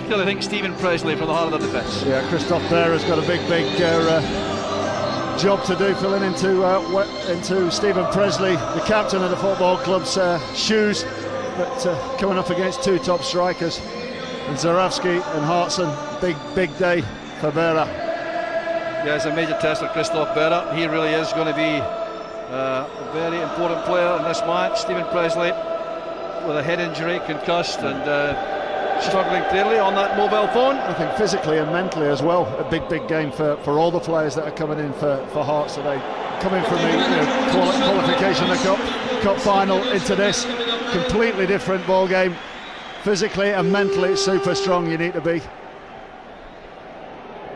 particularly, I think, Stephen Presley from the heart of the defence. Yeah, Christophe Berra's got a big job to do, filling into Stephen Presley, the captain of the football club's shoes, but coming up against two top strikers, and Zaravsky and Hartson. Big day for Berra. Yeah, it's a major test for Christophe Berra. He really is going to be a very important player in this match. Stephen Presley with a head injury, concussed, and struggling clearly on that mobile phone. I think physically and mentally as well, a big game for all the players that are coming in for Hearts today. Coming from the qualification of the cup final into this, completely different ball game. Physically and mentally super strong you need to be.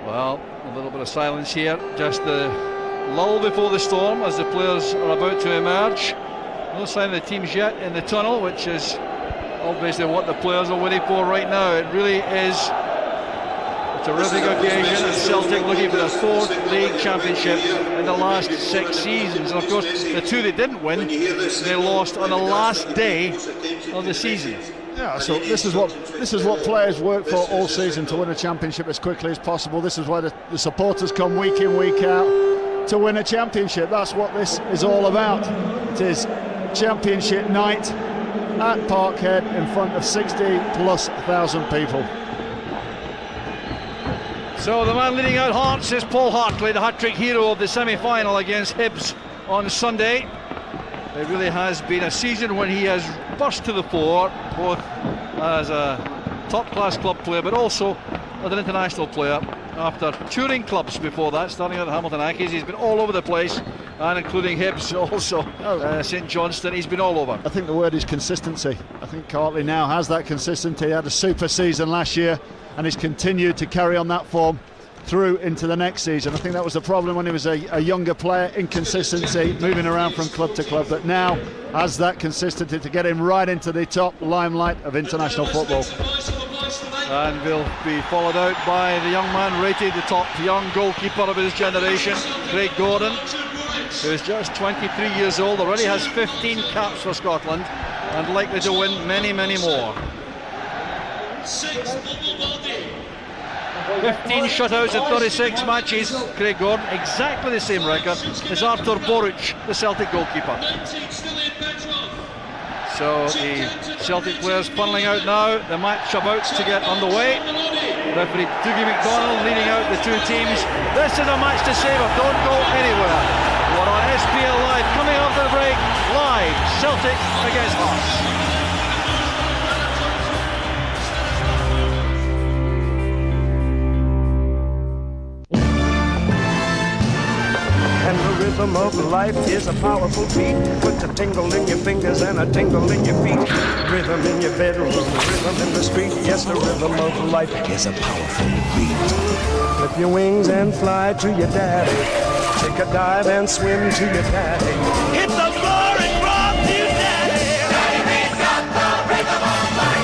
Well, a little bit of silence here, just the lull before the storm as the players are about to emerge. No sign of the teams yet in the tunnel, which is obviously what the players are waiting for right now. It really is a terrific occasion, and Celtic looking for their fourth league championship in the last 6 seasons. And of course, the two they didn't win, they lost on the last day of the season. Yeah, so this is what players work for all season, to win a championship as quickly as possible. This is why the supporters come week in, week out to win a championship. That's what this is all about. It is championship night at Parkhead in front of 60,000+ people. So the man leading out Hearts is Paul Hartley, the hat-trick hero of the semi-final against Hibs on Sunday. It really has been a season when he has burst to the fore, both as a top-class club player but also as an international player. After touring clubs before that, starting at Hamilton Accies, he's been all over the place, and including Hibs also, St Johnstone. He's been all over. I think the word is consistency. I think Hartley now has that consistency. He had a super season last year and he's continued to carry on that form through into the next season. I think that was the problem when he was a younger player, inconsistency, moving around from club to club, but now has that consistency to get him right into the top limelight of international football. And will be followed out by the young man rated the top young goalkeeper of his generation, Craig Gordon, who is just 23 years old, already has 15 caps for Scotland and likely to win many more. 15 shutouts in 36 matches. Craig Gordon, exactly the same record as Artur Boruc, the Celtic goalkeeper. So the Celtic players funneling out now, the match about to get underway. Referee Dougie McDonald leading out the two teams. This is a match to savour, don't go anywhere. We're on SPL Live, coming after the break, live, Celtic against Hearts. The rhythm of life is a powerful beat, with a tingle in your fingers and a tingle in your feet. Rhythm in your bedroom, rhythm in the street. Yes, the rhythm of life is a powerful beat. Flip your wings and fly to your daddy. Take a dive and swim to your daddy. Hit the floor and rock to your daddy. Daddy, we've got the rhythm of life.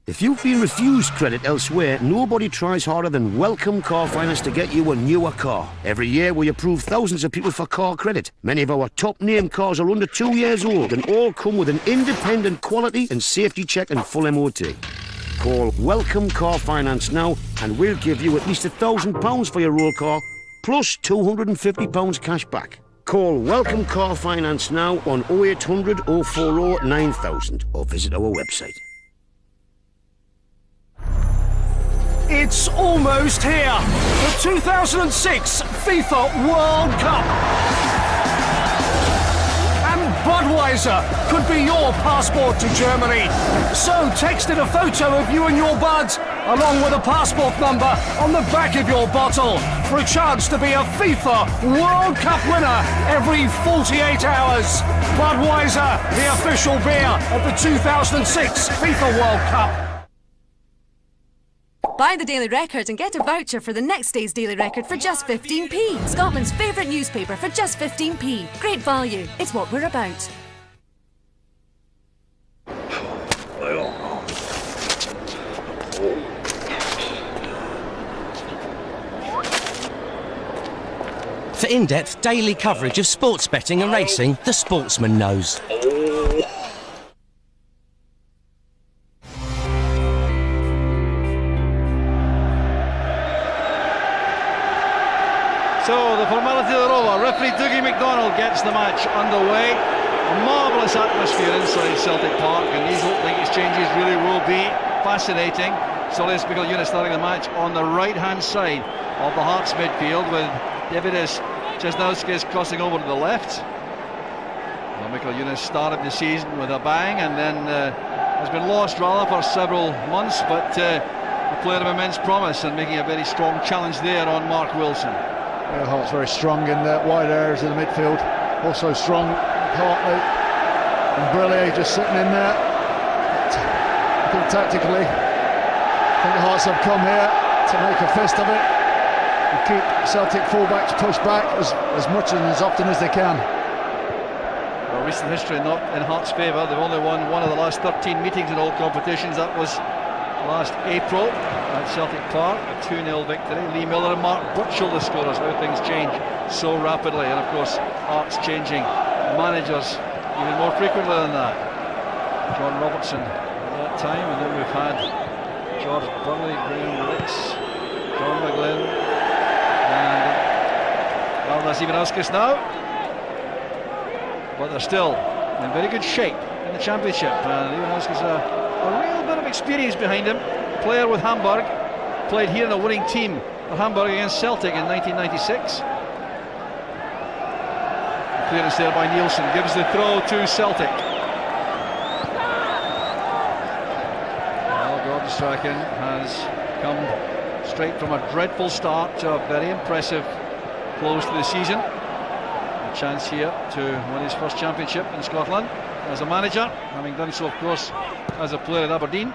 If you've been refused credit elsewhere, nobody tries harder than Welcome Car Finance to get you a newer car. Every year we approve thousands of people for car credit. Many of our top name cars are under 2 years old and all come with an independent quality and safety check and full MOT. Call Welcome Car Finance now and we'll give you at least £1,000 for your old car plus £250 cash back. Call Welcome Car Finance now on 0800 040 9000 or visit our website. It's almost here, the 2006 FIFA World Cup. And Budweiser could be your passport to Germany. So text in a photo of you and your buds, along with a passport number on the back of your bottle, for a chance to be a FIFA World Cup winner every 48 hours. Budweiser, the official beer of the 2006 FIFA World Cup. Buy the Daily Record and get a voucher for the next day's Daily Record for just 15p. Scotland's favourite newspaper for just 15p. Great value. It's what we're about. For in-depth daily coverage of sports betting and racing, The Sportsman Knows. So the formalities are over. Referee Dougie McDonald gets the match underway. A marvellous atmosphere inside Celtic Park, and these opening exchanges really will be fascinating. Solius Mikael-Yunus starting the match on the right-hand side of the Hearts midfield, with Davidas Chesnauskas crossing over to the left. Well, Mikael-Yunus started the season with a bang, and then has been lost rather for several months, but a player of immense promise and making a very strong challenge there on Mark Wilson. Yeah, Hart's very strong in the wide areas of the midfield. Also strong, Hartley and Brillier just sitting in there. I think tactically, I think the Hearts have come here to make a fist of it and keep Celtic fullbacks pushed back as much and as often as they can. Well, recent history not in Hearts' favour. They've only won one of the last 13 meetings in all competitions. That was last April at Celtic Park, a 2-0 victory. Lee Miller and Mark Butchell the scorers. How things change so rapidly, and of course Hearts changing managers even more frequently than that. John Robertson at that time, and then we've had George Burley, Graham Ricks, John McGlynn, and Valdas Ivanauskas now, but they're still in very good shape in the championship, and Ivanauskas a real bit of experience behind him. Player with Hamburg, played here in a winning team at Hamburg against Celtic in 1996. Clearance there by Nielsen, gives the throw to Celtic. Well, Gordon Strachan has come straight from a dreadful start to a very impressive close to the season. A chance here to win his first championship in Scotland as a manager, having done so of course as a player at Aberdeen.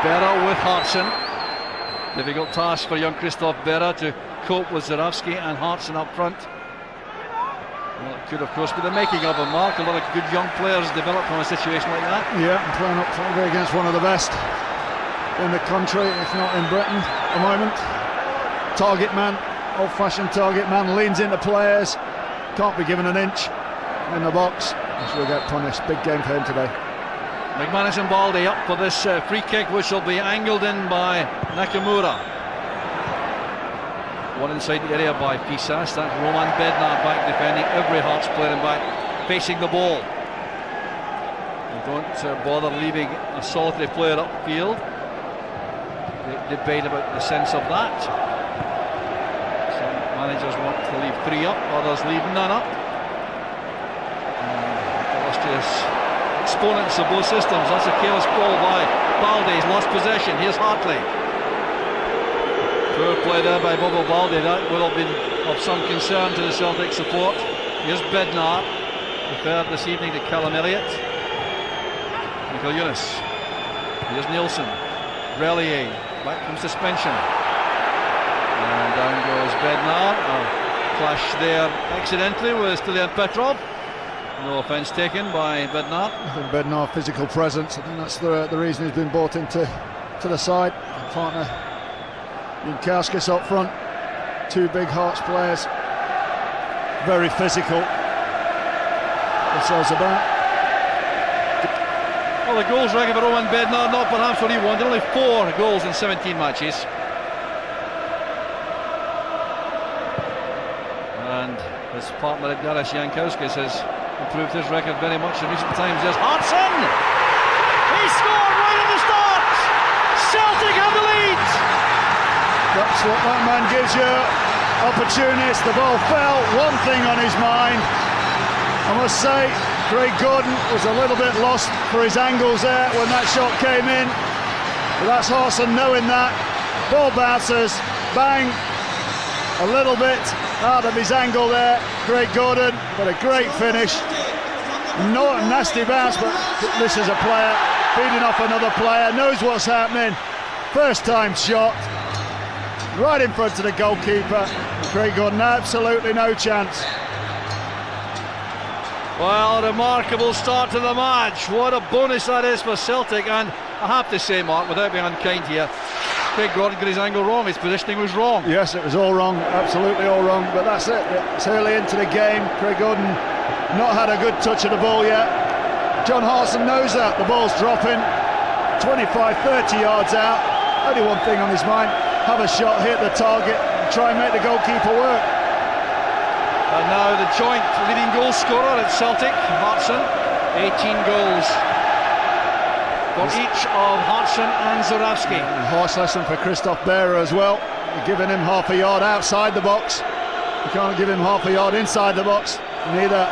Berra with Hartson. Difficult task for young Christoph Berra to cope with Zurawski and Hartson up front. Well, it could of course be the making of a Mark. A lot of good young players develop from a situation like that. Yeah, and playing up front against one of the best in the country, if not in Britain at the moment. Target man, old-fashioned target man, leans into players, can't be given an inch in the box. He'll get punished. Big game for him today. McManus and Baldy up for this free kick, which will be angled in by Nakamura. One inside the area by Pisas. That's Roman Bednar back defending. Every Hearts player in back facing the ball. They don't bother leaving a solitary player upfield. They debate about the sense of that. Some managers want to leave 3 up, others leave none up. Illustrious exponents of both systems. That's a careless ball by Baldy. He's lost possession. Here's Hartley. Poor play there by Bobo Baldy. That will have been of some concern to the Celtic support. Here's Bednar, referred this evening to Callum Elliott. Mikael-Yunus. Here's Nielsen. Relier back from suspension. And down goes Bednar. A clash there accidentally with Stilian Petrov. No offence taken by Bednar. I think Bednar, physical presence. I think that's the reason he's been brought into the side. Partner Jankowskis up front. 2 big Hearts players. Very physical. Themselves about. Well, the goals record for Roman Bednar, not perhaps what he wanted. Only 4 goals in 17 matches. And his partner Garis Jankowskis has improved his record very much in recent times. There's Hartson! He scored right at the start! Celtic have the lead! That's what that man gives you. Opportunist, the ball fell, one thing on his mind. I must say, Craig Gordon was a little bit lost for his angles there when that shot came in. But that's Hartson knowing that. Ball bounces, bang, a little bit out of his angle there, Craig Gordon, but a great finish. Not a nasty bounce, but this is a player feeding off another player, knows what's happening. First time shot, right in front of the goalkeeper. Craig Gordon, absolutely no chance. Well, a remarkable start to the match. What a bonus that is for Celtic, and I have to say, Mark, without being unkind here, Craig Gordon got his angle wrong, his positioning was wrong. Yes, it was all wrong, absolutely all wrong, but that's it. It's early into the game. Craig Gordon not had a good touch of the ball yet. John Hartson knows that. The ball's dropping 25-30 yards out. Only one thing on his mind: have a shot, hit the target, and try and make the goalkeeper work. And now the joint leading goal scorer at Celtic, Hartson, 18 goals for each of Hartson and Zurawski. Harsh lesson for Christoph Berer as well. You're giving him half a yard outside the box. You can't give him half a yard inside the box. Neither.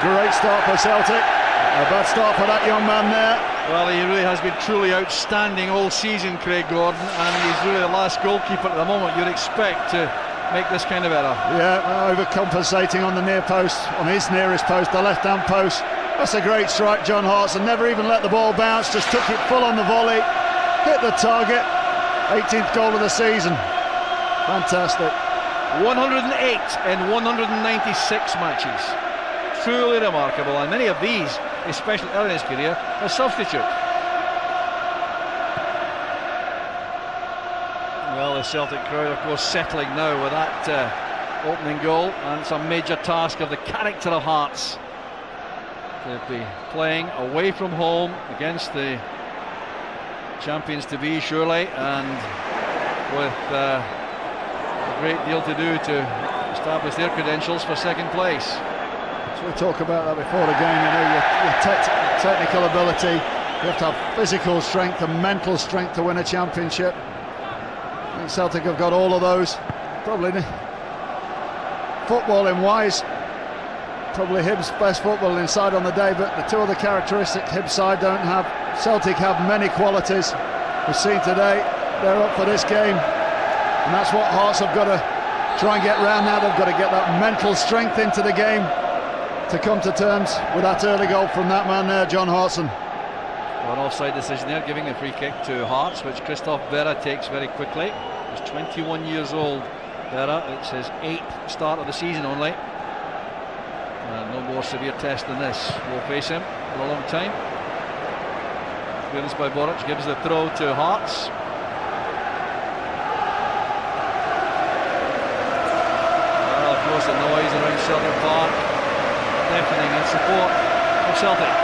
Great start for Celtic. A bad start for that young man there. Well, he really has been truly outstanding all season, Craig Gordon, and he's really the last goalkeeper at the moment you'd expect to make this kind of error. Yeah, overcompensating on the near post, on his nearest post, the left-hand post. That's a great strike, John Hartson. Never even let the ball bounce, just took it full on the volley, hit the target. 18th goal of the season. Fantastic. 108 in 196 matches. Truly remarkable, and many of these, especially early in his career, as substitute. Well, the Celtic crowd, of course, settling now with that opening goal, and it's a major task of the character of Hearts to be playing away from home against the champions to be, surely, and with a great deal to do to establish their credentials for second place. So we talk about that before the game, you know, your technical ability, you have to have physical strength and mental strength to win a championship. I think Celtic have got all of those. Probably footballing wise, probably Hibs' best footballing side on the day, but the two other characteristics Hibs side don't have. Celtic have many qualities. We've seen today they're up for this game, and that's what Hearts have got to try and get round now. They've got to get that mental strength into the game to come to terms with that early goal from that man there, John Hartson. Well, an offside decision there, giving the free kick to Hearts, which Christoph Berer takes very quickly. He's 21 years old, Berer. It's his 8th start of the season only. No more severe test than this will face him for a long time. Clearance by Boric gives the throw to Hearts. Well, of course, the noise around Celtic Park deafening in support of Celtic.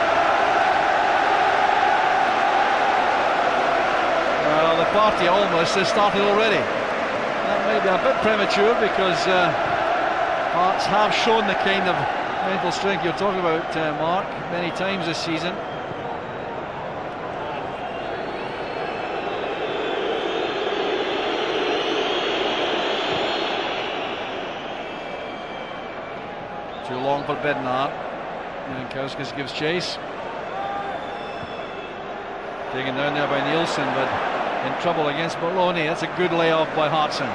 Well, the party almost has started already. That may be a bit premature because Hearts have shown the kind of mental strength you're talking about, Mark, many times this season. Too long for Bednar. Jankowskis gives chase. Taken down there by Nielsen, but in trouble against Maloney. That's a good layoff by Hartson.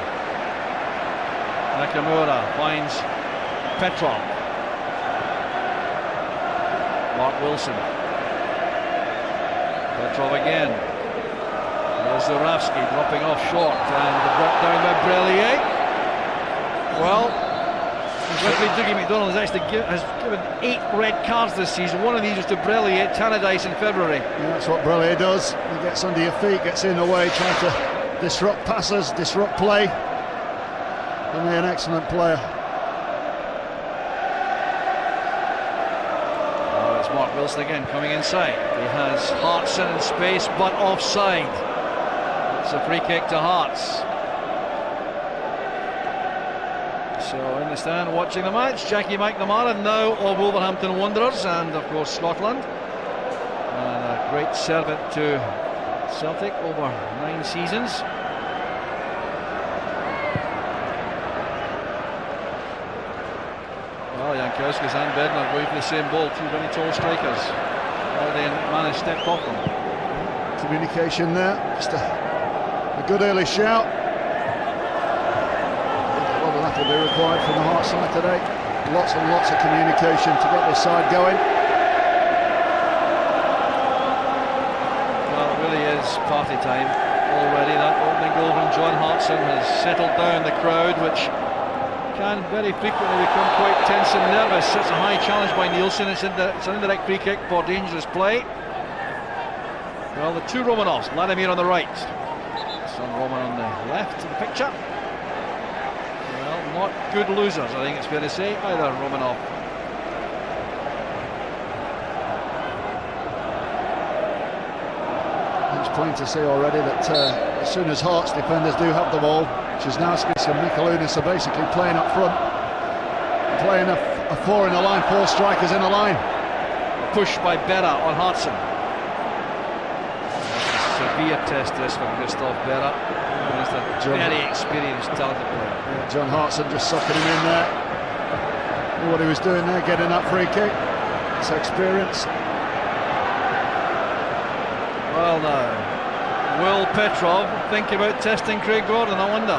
Nakamura finds Petrov. Mark Wilson. Petrov again. There's Zurawski dropping off short and brought down by Brellier. Well, referee Dougie McDonald has given 8 red cards this season. One of these was to Brellier, Tannadice in February. Yeah, that's what Brellier does. He gets under your feet, gets in the way, trying to disrupt passes, disrupt play. And an excellent player. Mark Wilson again coming inside. He has Hartson in space, but offside. It's a free kick to Hearts. So in the stand watching the match, Jackie McNamara, now of Wolverhampton Wanderers and of course Scotland. And a great servant to Celtic over 9 seasons. Well, Jankowskis and Bednar going for the same ball, two very tall strikers. Aldi and McManus stepped off them. Communication there, just a good early shout. Well, that will be required from the Hearts side today. Lots and lots of communication to get this side going. Well, it really is party time already. That opening goal from John Hartson has settled down the crowd, which can very frequently become quite tense and nervous. It's a high challenge by Nielsen. It's an indirect free kick for dangerous play. Well, the two Romanovs, Vladimir on the right, Son Roman on the left of the picture. Well, not good losers, I think it's fair to say, either Romanov. It's plain to see already that as soon as Hearts defenders do have the ball, Cisnauskis and Mikalunas are basically playing up front, playing a four in a line, four strikers in a line. Push by Berra on Hartson. Severe test this for Christophe Berra. He's a very experienced, talented player. Yeah, John Hartson just sucking him in there. Knew what he was doing there, getting that free kick. It's experience. Well now, will Petrov think about testing Craig Gordon, I wonder?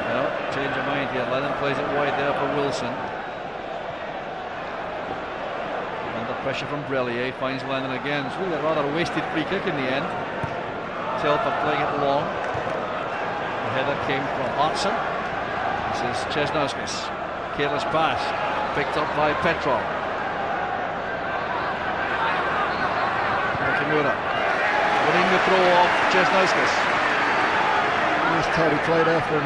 No, change of mind here. Lennon plays it wide there for Wilson. Under pressure from Brellier, finds Lennon again. It's really a rather wasted free kick in the end. Telford playing it long. The header came from Hartson. This is Cisnauskis. Careless pass, picked up by Petrov. Nakamura winning the throw off Cisnauskis. Nice tidy play there from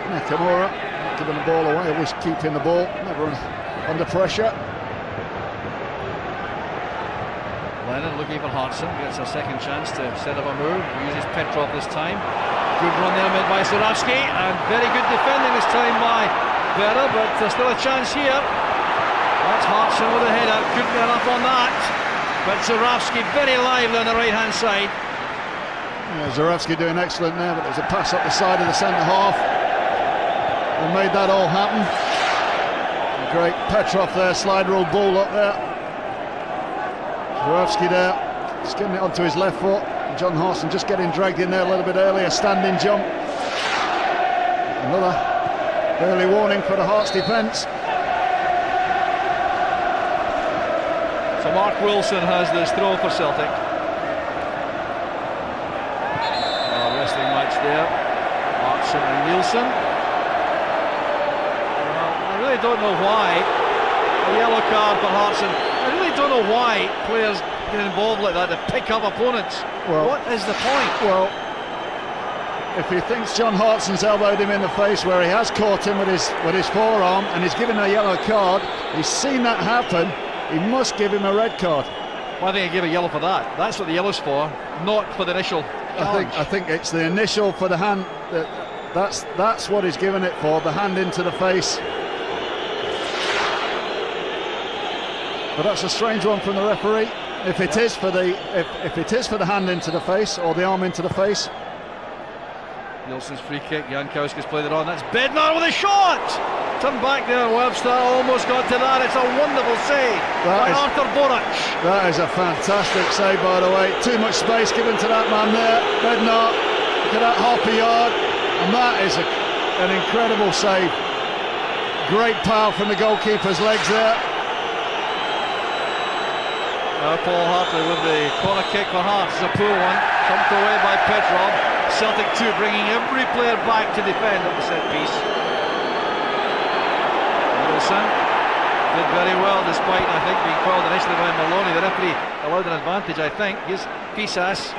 Nakamura, not giving the ball away, always keeping the ball, never under pressure. Lennon looking for Hartson, gets a second chance to set up a move, uses Petrov this time. Good run there made by Zurawski, and very good defending this time by Berra, but there's still a chance here. That's Hartson with a header, couldn't get up on that. But Zurawski very lively on the right hand side. Yeah, Zurawski doing excellent there, but there's a pass up the side of the centre half and made that all happen. Great Petrov there, slide rule ball up there. Zurawski there, just getting it onto his left foot. And John Hartson just getting dragged in there a little bit earlier, standing jump. Another early warning for the Hearts defence. So Mark Wilson has this throw for Celtic. Wrestling match there. Hartson and Nielsen. Well, I really don't know why. A yellow card for Hartson. I really don't know why players get involved like that to pick up opponents. Well, what is the point? Well, if he thinks John Hartson's elbowed him in the face where he has caught him with his forearm and he's given a yellow card, he's seen that happen. He must give him a red card. Well, I think he gave a yellow for that. That's what the yellow's for, not for the initial challenge. I think it's the initial for the hand. That's what he's given it for. The hand into the face. But that's a strange one from the referee. If it is for the if it is for the hand into the face or the arm into the face. Nielsen's free kick. Jankowski's played it on. That's Bednar with a shot. Turn back there, Webster almost got to that. It's a wonderful save by Arthur Borac. That is a fantastic save, by the way. Too much space given to that man there. Bednar, look at that, half a yard, and that is an incredible save. Great power from the goalkeeper's legs there. Paul Hartley with the corner kick for Hearts. It's a poor one, thumped away by Petrov. Celtic 2 bringing every player back to defend at the set piece. Wilson did very well, despite, I think, being called initially by Maloney. The referee allowed an advantage, I think. Here's Fisas.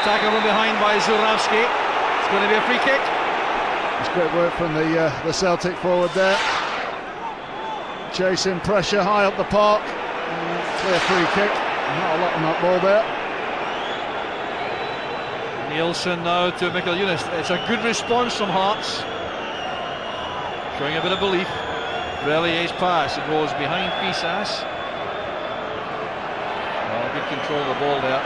Tackle from behind by Zurawski. It's going to be a free kick. It's great work from the Celtic forward there. Chasing pressure high up the park. Clear free kick. Not a lot on that ball there. Nielsen now to Mikalunas. It's a good response from Hearts. Showing a bit of belief. Relier's pass. It goes behind Fisas. Well, good control of the ball there.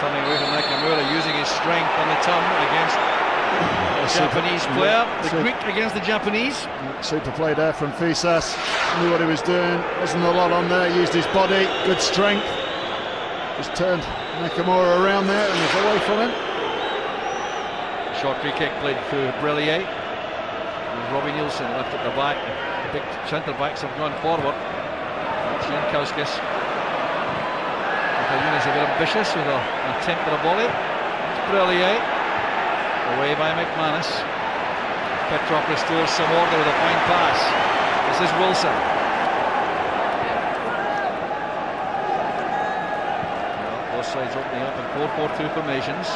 Turning away from Nakamura, using his strength on the turn against the Japanese player. The Greek against the Japanese. Super play there from Fisas. Knew what he was doing. Wasn't a lot on there. Used his body. Good strength. Just turned Nakamura around there and was away from him. Short free kick played through Brellier. Robbie Nielsen left at the back. The big centre backs have gone forward. Jankowskis. Mikalunas a bit ambitious with an attempt at a volley. It's Brellier. Away by McManus. Petrov restores some order with a fine pass. This is Wilson. Well, both sides opening up in 4-4-2 formations.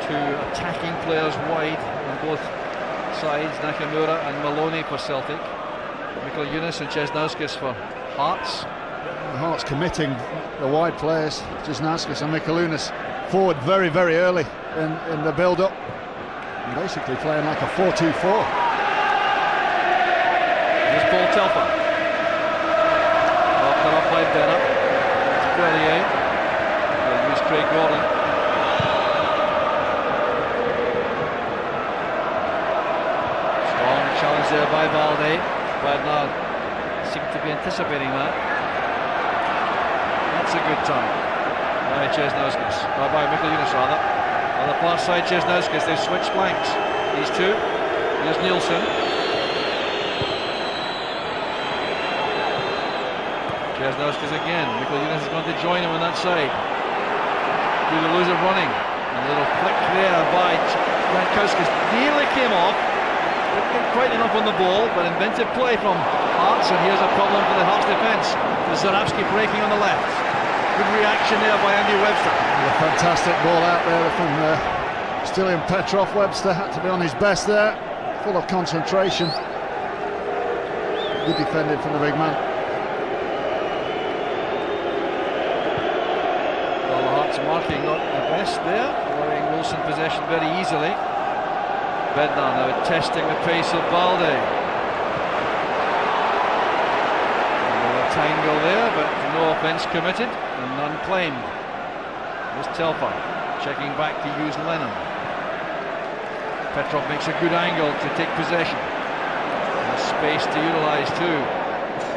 Two attacking players wide on both sides, Nakamura and Maloney for Celtic. Michael Eunice and Česnauskas for Hearts. Hearts committing the wide players, Česnauskas and Michael Eunice, forward very, very early in the build-up. Basically playing like a 4-2-4. Here's Paul Telfer. Well, cut off by Bennett. It's Bellier. They'll use Craig Gordon. Strong challenge there by Balde. Bernard seemed to be anticipating that. That's a good time by Česnauskas. By Michael Eunice, rather. On the far side, Česnauskas, they've switched flanks. These two. Here's Nielsen. Česnauskas again. Michael Eunice is going to join him on that side. Do the loser running. A little flick there by Jankowskis. Nearly came off. Didn't get quite enough on the ball, but inventive play from Hearts, and here's a problem for the Hearts defence. Zarabski breaking on the left. Good reaction there by Andy Webster. A fantastic ball out there from Stilian Petrov. Webster had to be on his best there, full of concentration. Good defended from the big man. Well, the Hearts marking not the best there, allowing Wilson possession very easily. Bednar now testing the pace of Balde. Tangle there, but no offence committed and none claimed. Here's Telfer checking back to use Lennon. Petrov makes a good angle to take possession. There's space to utilise too.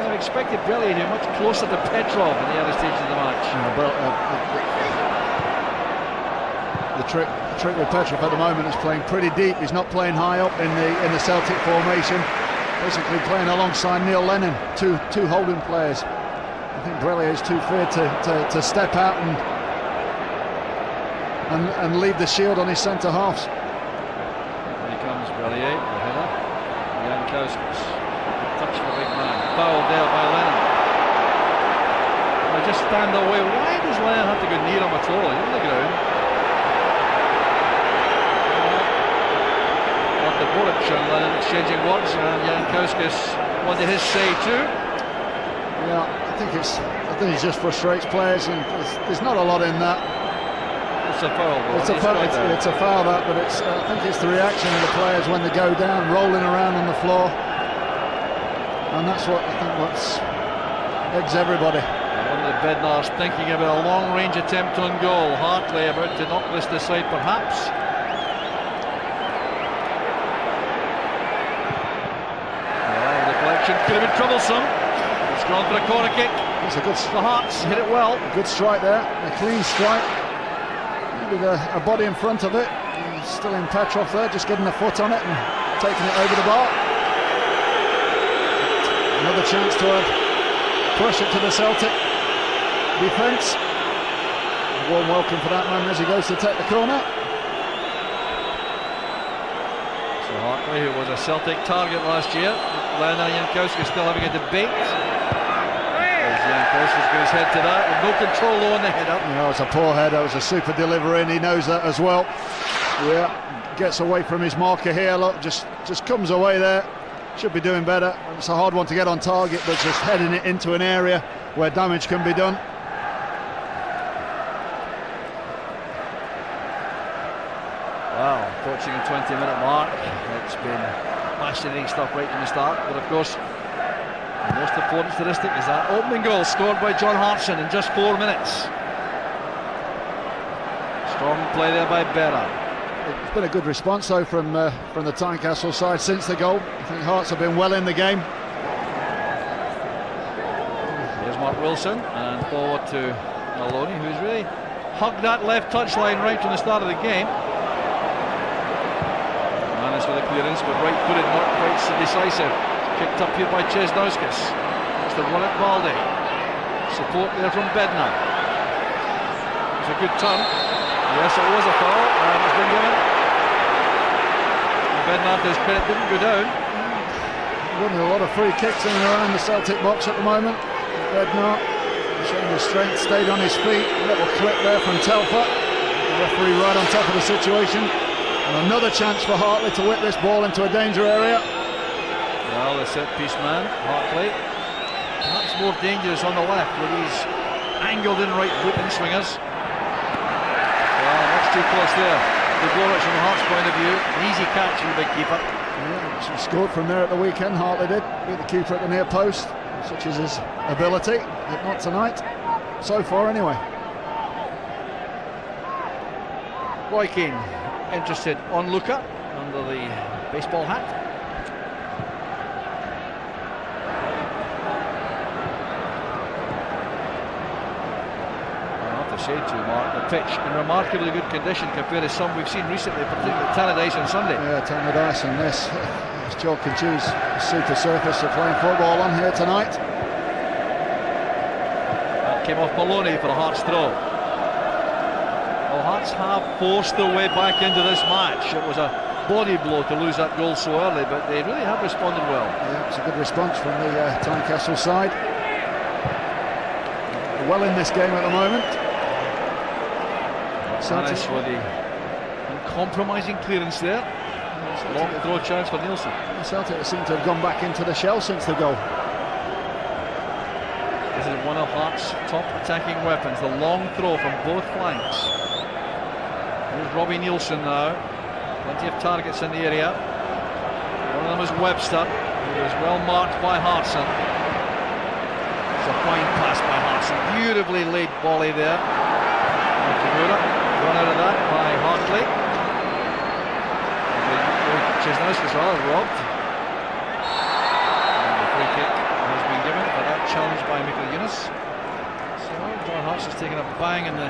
I expected Bellier to be much closer to Petrov in the early stages of the match. The trick with Petrov at the moment is playing pretty deep. He's not playing high up in the Celtic formation. Basically playing alongside Neil Lennon, two holding players. I think Brellier is too feared to step out and leave the shield on his centre halves. Here comes Brellier, the header. Jankowskis, touch for the big man. Fouled there by Lennon. They just stand away. Why does Lennon have to go near him at all? He's on the ground. The Boric and Lennon exchanging words, and Jankowskis wanted his say too. Yeah, I think it just frustrates players, and there's not a lot in that. It's a foul. It's a foul, that, but I think it's the reaction of the players when they go down, rolling around on the floor, and that's what I think eggs everybody. One of the Bednar's thinking about a long-range attempt on goal. Hartley about to knock this aside, perhaps. Could have been troublesome. It's gone for a corner kick. It's a good. The Hearts hit it well. A good strike there. A clean strike. With a body in front of it. Still in Petrov there, just getting a foot on it and taking it over the bar. Another chance to add pressure to the Celtic defence. A warm welcome for that man as he goes to take the corner. Hartley, who was a Celtic target last year, Lennon and Jankowskis still having a debate. As Jankowskis got his head to that, with no control on the header. No, it's a poor header, it was a super delivery, and he knows that as well. Yeah, gets away from his marker here, look, just comes away there. Should be doing better. It's a hard one to get on target, but just heading it into an area where damage can be done. Wow, approaching the 20-minute mark. It's been fascinating stuff right from the start, but of course the most important statistic is that opening goal scored by John Hartson in just 4 minutes. Strong play there by Berra. It's been a good response though from the Tynecastle side since the goal. I think Hearts have been well in the game. Here's Mark Wilson and forward to Maloney, who's really hugged that left touchline right from the start of the game. Managed with a clearance, but right-footed, not quite so decisive. Kicked up here by Česnauskas. It's the run at Balde. Support there from Bednar. It's a good turn. Yes, it was a foul, and it's been given. Bednar, to his credit, didn't go down. Winning a lot of free kicks in and around the Celtic box at the moment. Bednar showing his strength, stayed on his feet. A little clip there from Telfer. The referee right on top of the situation. And another chance for Hartley to whip this ball into a danger area. Well, the set-piece man, Hartley, perhaps more dangerous on the left with these angled-in right foot in-swingers. Well, that's too close there. The Gorich from Hart's point of view, an easy catch from the big keeper. Yeah, he scored from there at the weekend, Hartley did. Beat the keeper at the near post, such is his ability, but not tonight. So far, anyway. Roy Keane, interested onlooker under the baseball hat. Say to Mark, the pitch in remarkably good condition compared to some we've seen recently, particularly Tannadice on Sunday. Yeah, Tannadice and this chalk and cheese super surface of playing football on here tonight. That came off Maloney for a Hearts throw. Well, Hearts have forced their way back into this match. It was a body blow to lose that goal so early, but they really have responded well. Yeah, it's a good response from the Tynecastle side. Well in this game at the moment. Celtic with the uncompromising clearance there. Long throw chance for Nielsen. Celtic seem to have gone back into the shell since the goal. This is one of Hart's top attacking weapons, the long throw from both flanks. Here's Robbie Nielsen now. Plenty of targets in the area. One of them is Webster, who is well marked by Hartson. It's a fine pass by Hartson. Beautifully laid volley there. Run out of that by Hartley. Chesnos was rather robbed. And the free kick has been given for that challenge by Michael Eunice. So John Hart's has taken a bang in the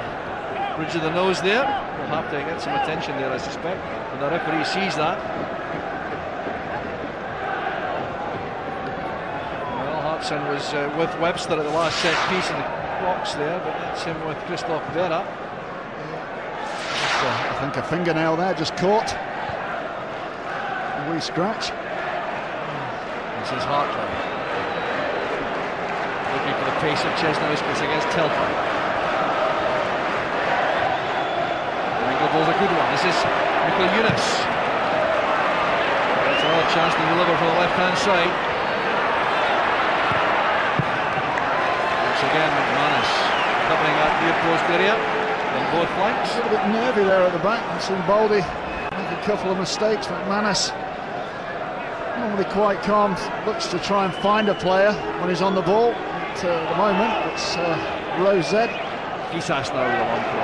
bridge of the nose there. We'll have to get some attention there, I suspect. And the referee sees that. Well, Hartson was with Webster at the last set piece in the box there, but that's him with Christoph Vera. I think a fingernail there just caught. A wee scratch. This is Hartley. Looking for the pace of Chesnouskas against Telfer. Angle ball's a good one. This is Michael Eunice. That's another chance to deliver from the left-hand side. Once again, McManus covering that near post area. On both flanks. A little bit nervy there at the back. I've seen Baldy make a couple of mistakes. McManus, normally quite calm, looks to try and find a player when he's on the ball. But, at the moment, it's Rose Z. Kisas now with a long throw.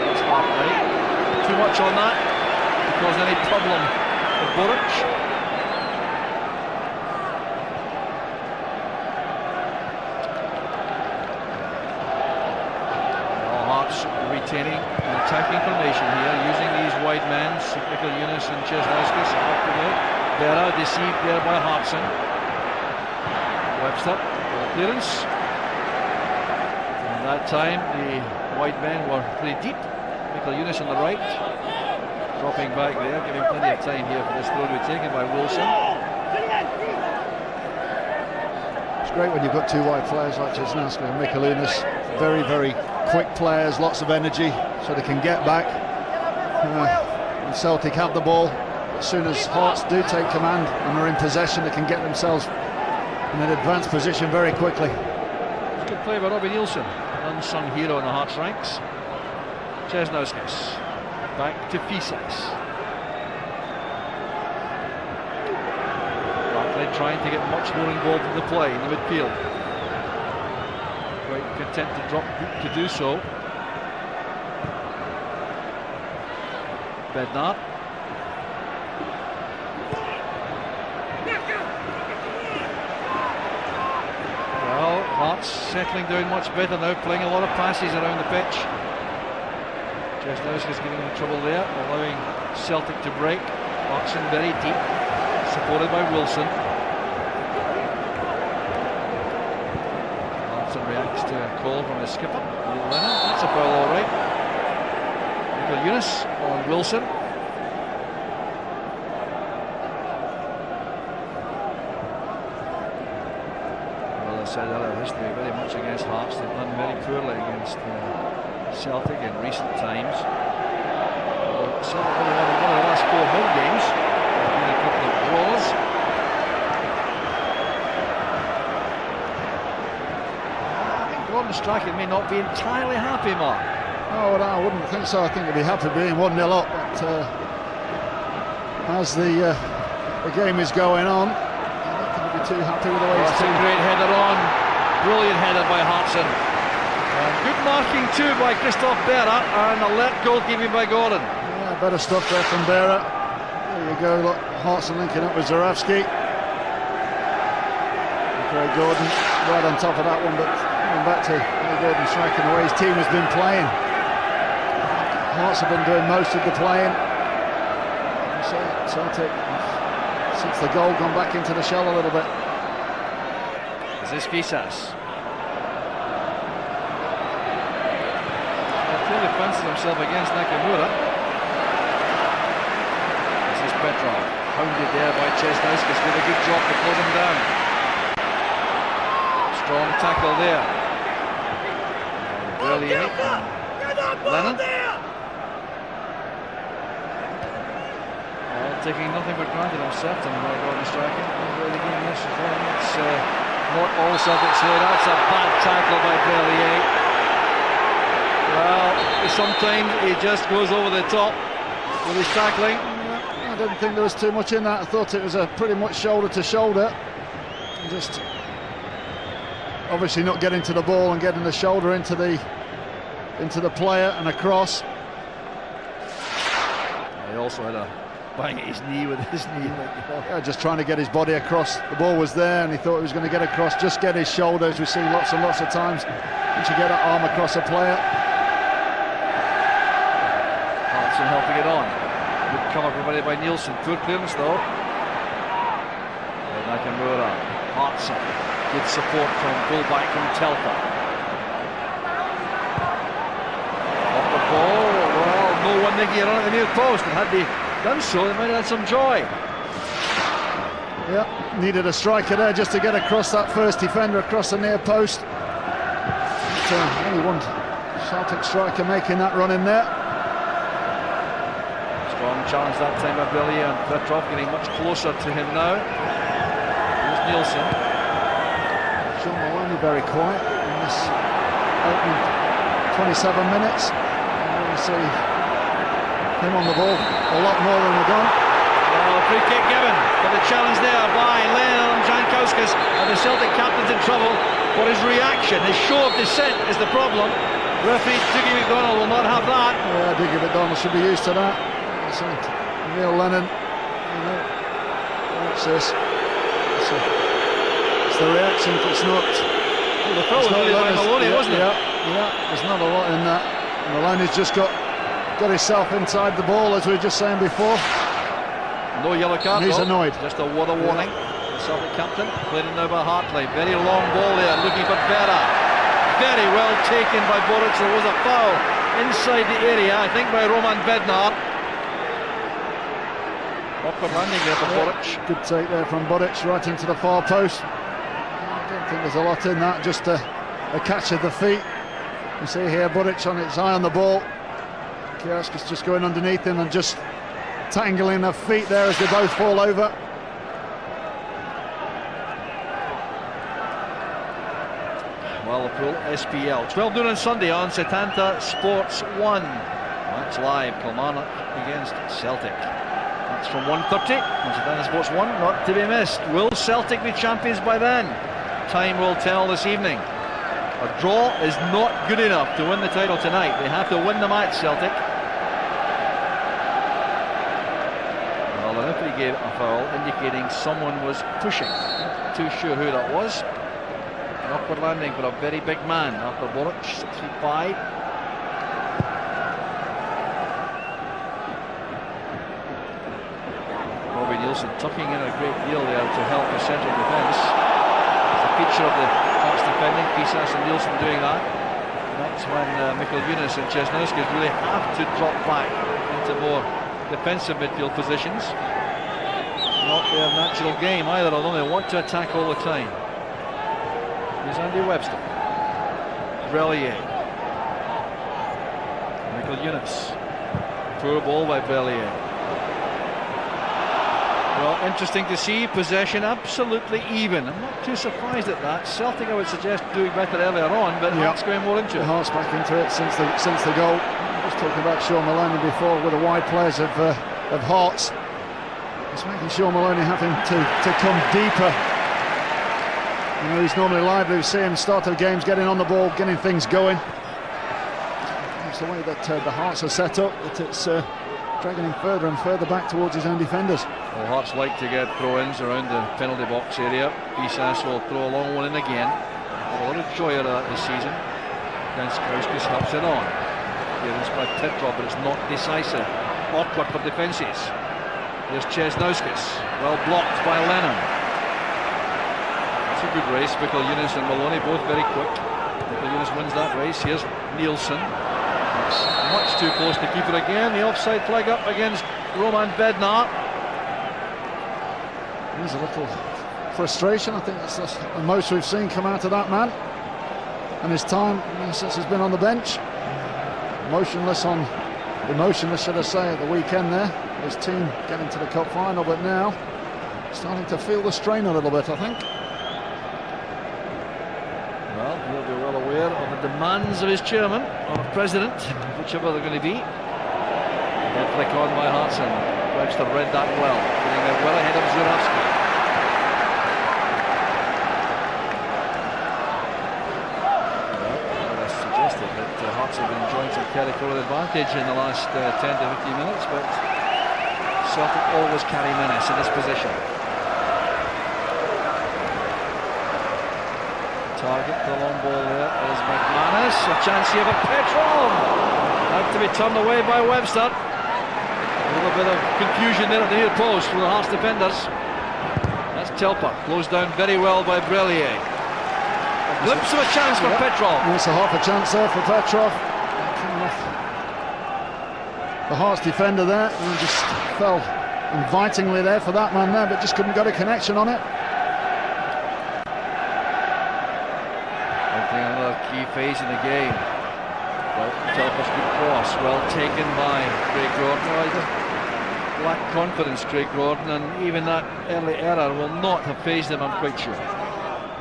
That's Hartley. Too much on that to cause any problem for Boric. Retaining an attacking formation here, using these wide men, Michael Eunice and Chesnouskas effectively. Vera deceived there by Hartson. Webster for the clearance. And that time the wide men were pretty deep. Michael Eunice on the right, dropping back there, giving plenty of time here for this throw to be taken by Wilson. It's great when you've got two wide players like Chesnouskas and Michael Eunice. Very, very quick players, lots of energy, so they can get back. And Celtic have the ball. As soon as Hearts do take command and are in possession, they can get themselves in an advanced position very quickly. It's a good play by Robbie Nielsen, unsung hero in the Hearts ranks. Chesnouskas back to Fisas. Bartley trying to get much more involved in the play in the midfield. Quite content to drop deep to do so. Bednar. Well, Hearts settling down much better now, playing a lot of passes around the pitch. Chesnouskas getting into trouble there, allowing Celtic to break. Watson very deep, supported by Wilson. Reacts to a call from the skipper. That's a foul, all right. Michael Eunice on Wilson. Well, I said earlier, history very much against Hearts. They've done very poorly against Celtic in recent times. Celtic only won one of the last 4 home games. There's been a couple of draws. I think Gordon Strachan may not be entirely happy, Mark. Oh, well, I wouldn't think so. I think he'd be happy being 1-0 up, but as the game is going on, I don't think he'd be too happy with the way That's a great header on. Brilliant header by Hartson. Good marking too by Christoph Berra, and alert goalkeeping by Gordon. Yeah, better stuff there from Berra. There you go, look, Hartson linking up with Zurawski. Okay, Gordon right on top of that one, but coming back to Gordon striking the way his team has been playing. Hearts have been doing most of the playing. So Celtic, since the goal, gone back into the shell a little bit. Is this Fisas? Clearly fancies himself against Nakamura. This is Petrov, hounded there by Chesnauskas, did a good job to close him down. Strong tackle there. Berlier. Lennon. Well, taking nothing for granted, I'm certain, by Gordon Strachan. The game yesterday. It's not all Celtics here. That's a bad tackle by Berlier. Well, sometimes he just goes over the top with his tackling. I didn't think there was too much in that. I thought it was a pretty much shoulder to shoulder. Just obviously not getting to the ball and getting the shoulder into the player and across. He also had a bang at his knee with his knee. Yeah, just trying to get his body across. The ball was there and he thought he was going to get across, just get his shoulders. We've seen lots and lots of times once you get that arm across a player. Hartson helping it on. Good cover provided by Nielsen. Good clearance though. Nakamura. Hartson. Good support from fullback from Telfer. Off the ball. Well, no one making it on at the near post. And had they done so, they might have had some joy. Yeah, needed a striker there just to get across that first defender across the near post. But, only one Celtic striker making that run in there. Strong challenge that time by Berlier, and Petrov getting much closer to him now. Here's Nielsen. Sean Maloney very quiet in this opening 27 minutes. And we'll see him on the ball a lot more than we've done. Well, free kick given, but the challenge there by Leon Jankauskas, and the Celtic captain's in trouble for his reaction. His show of dissent is the problem. Referee Dougie McDonald will not have that. Yeah, Dougie McDonald should be used to that. Neil Lennon, what's this? It's the reaction. It's not. Well, the foul was really by Maloney, wasn't it? Yeah, there's not a lot in that. Maloney's just got himself inside the ball, as we were just saying before. No yellow card. And he's annoyed. Just a word of warning. The Celtic captain played it now by Hartley. Very long ball there, looking for Berra. Very well taken by Boric. There was a foul inside the area, I think, by Roman Bednar. Awkward landing there for Boric. Good take there from Boric right into the far post. I don't think there's a lot in that, just a catch of the feet. You see here Boric on its eye on the ball. Kiaskis just going underneath him and just tangling their feet there as they both fall over. Well, the pool SPL 12 noon on Sunday on Setanta Sports 1. That's live. Kilmarnock against Celtic. That's from 1:30 on Setanta Sports 1. Not to be missed. Will Celtic be champions by then? Time will tell this evening. A draw is not good enough to win the title tonight. They have to win the match, Celtic. Well, the referee gave a foul indicating someone was pushing. Not too sure who that was. An awkward landing for a very big man after Boric, 6'5". Robbie Nielsen tucking in a great deal there to help the Celtic defence. It's a feature of the Hearts defending, Fisas and Nielsen doing that. And that's when Mikkel Yunus and Chesnauskas really have to drop back into more defensive midfield positions. Not their natural game either, although they want to attack all the time. Here's Andy Webster. Relier. for Yunus. Poor ball by Bellier. Well, interesting to see possession absolutely even. I'm not too surprised at that. Celtic, I would suggest, doing better earlier on, but Hearts going more into it. Hearts back into it since the goal. I was talking about Sean Maloney before with the wide players of Hearts. It's making Sean Maloney having to come deeper. You know, he's normally lively. We see him start of games getting on the ball, getting things going. It's the way that the Hearts are set up, that it's dragging him further and further back towards his own defenders. Well, Hearts like to get throw-ins around the penalty box area. Bisas will throw a long one in again. Had a lot of joy out of that this season. Janskauskas helps it on. Clearance by Petrov, but it's not decisive. Awkward for defences. Here's Chesnauskas, well blocked by Lennon. It's a good race. Mikkel Yunus and Maloney both very quick. Mikkel Yunus wins that race. Here's Nielsen. Much too close to keeper again. The offside flag up against Roman Bednar. There's a little frustration. I think that's the most we've seen come out of that man. And his time since he's been on the bench. Emotionless, should I say, at the weekend there. His team getting to the cup final, but now starting to feel the strain a little bit, I think. Well, he'll be well aware of the demands of his chairman, or president, whichever they're going to be. Head flick on by Hartson. Webster read that well, getting there well ahead of Zurawski. Well, I suggested that Hearts have been enjoying some territorial advantage in the last 10 to 15 minutes, but Celtic always carry menace in this position. Target the long ball there is McManus. A chance here for Petrov. Had to be turned away by Webster. A little bit of confusion there at the near post for the Hearts defenders. That's Telpa. Closed down very well by Brellier. A glimpse of a chance for Petrov. It's a half a chance there for Petrov. The Hearts defender there and just fell invitingly there for that man there, but just couldn't get a connection on it. Another key phase in the game. Well, Telpa's good cross, well taken by Craig Gordon. Lack confidence, Craig Gordon, and even that early error will not have phased him, I'm quite sure.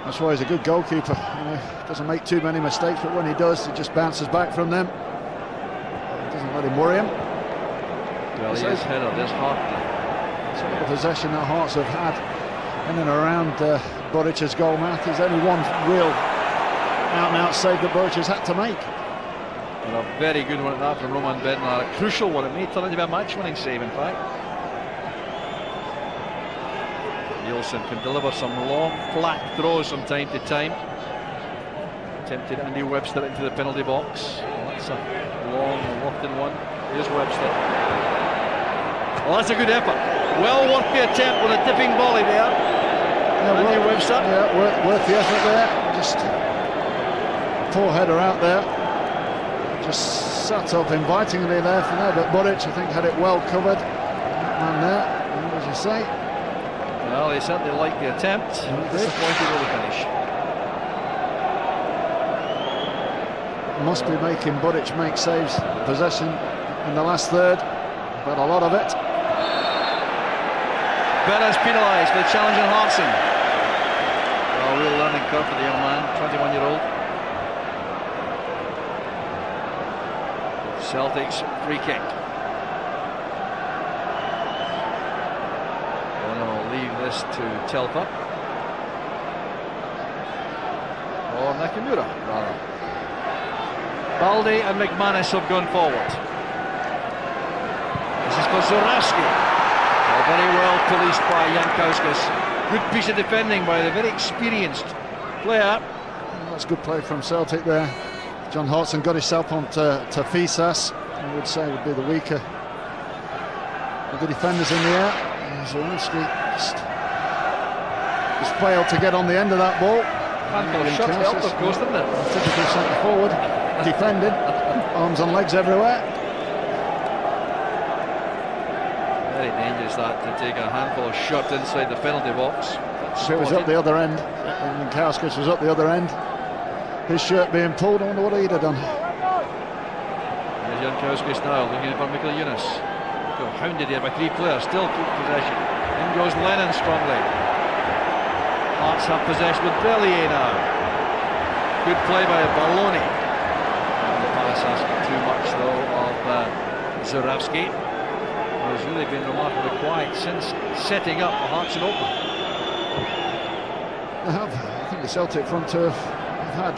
That's why he's a good goalkeeper. You know, doesn't make too many mistakes, but when he does, he just bounces back from them. Doesn't let him worry him. Well, here's header, there's Hartley. Some of the possession that Hearts have had in and around Buric's goal mouth. There's only one real out-and-out save that Buric has had to make. And a very good one at that from Roman Bednar. A crucial one. It may turn into a match-winning save, in fact. Nielsen can deliver some long, flat throws from time to time. Tempted Andy Webster into the penalty box. Well, that's a long, lofted one. Here's Webster. Well, that's a good effort. Well worth the attempt with a dipping volley there. Yeah, Andy Webster. Yeah, worth the effort there. Just poor header out there. Just sat up invitingly there from there, but Buric, I think, had it well covered. That man there, and as you say. Well, they certainly liked the attempt. Disappointed with the finish. Must be making Buric make saves. Possession in the last third, but a lot of it. Beres penalised for the challenge in Hartson. Well, real learning curve for the young man, 21-year-old. Celtic's free kick. We'll leave this to Telpa. Or Nakamura, rather. Baldi and McManus have gone forward. This is for Zurawski. Very well policed by Jankauskas. Good piece of defending by the very experienced player. That's good play from Celtic there. John Hartson got himself on to Fisas, I would say would be the weaker of the defenders in the air. Zurawski just failed to get on the end of that ball. Handful of shots helped, of course, didn't it? Typical centre forward, defended, arms and legs everywhere. Very dangerous that, to take a handful of shots inside the penalty box. If it was up the other end, and Jankauskas was up the other end, his shirt being pulled, I wonder what he'd have done. There's Jankowski's now looking for Mikkel Yunus. Hounded here by 3 players, still keep possession. In goes Lennon strongly. Hearts have possession with Bellier now. Good play by Balloni. And the pass asking too much though of Zurawski, who's really been remarkably quiet since setting up for Hearts and Open. They have. I think the Celtic front two have had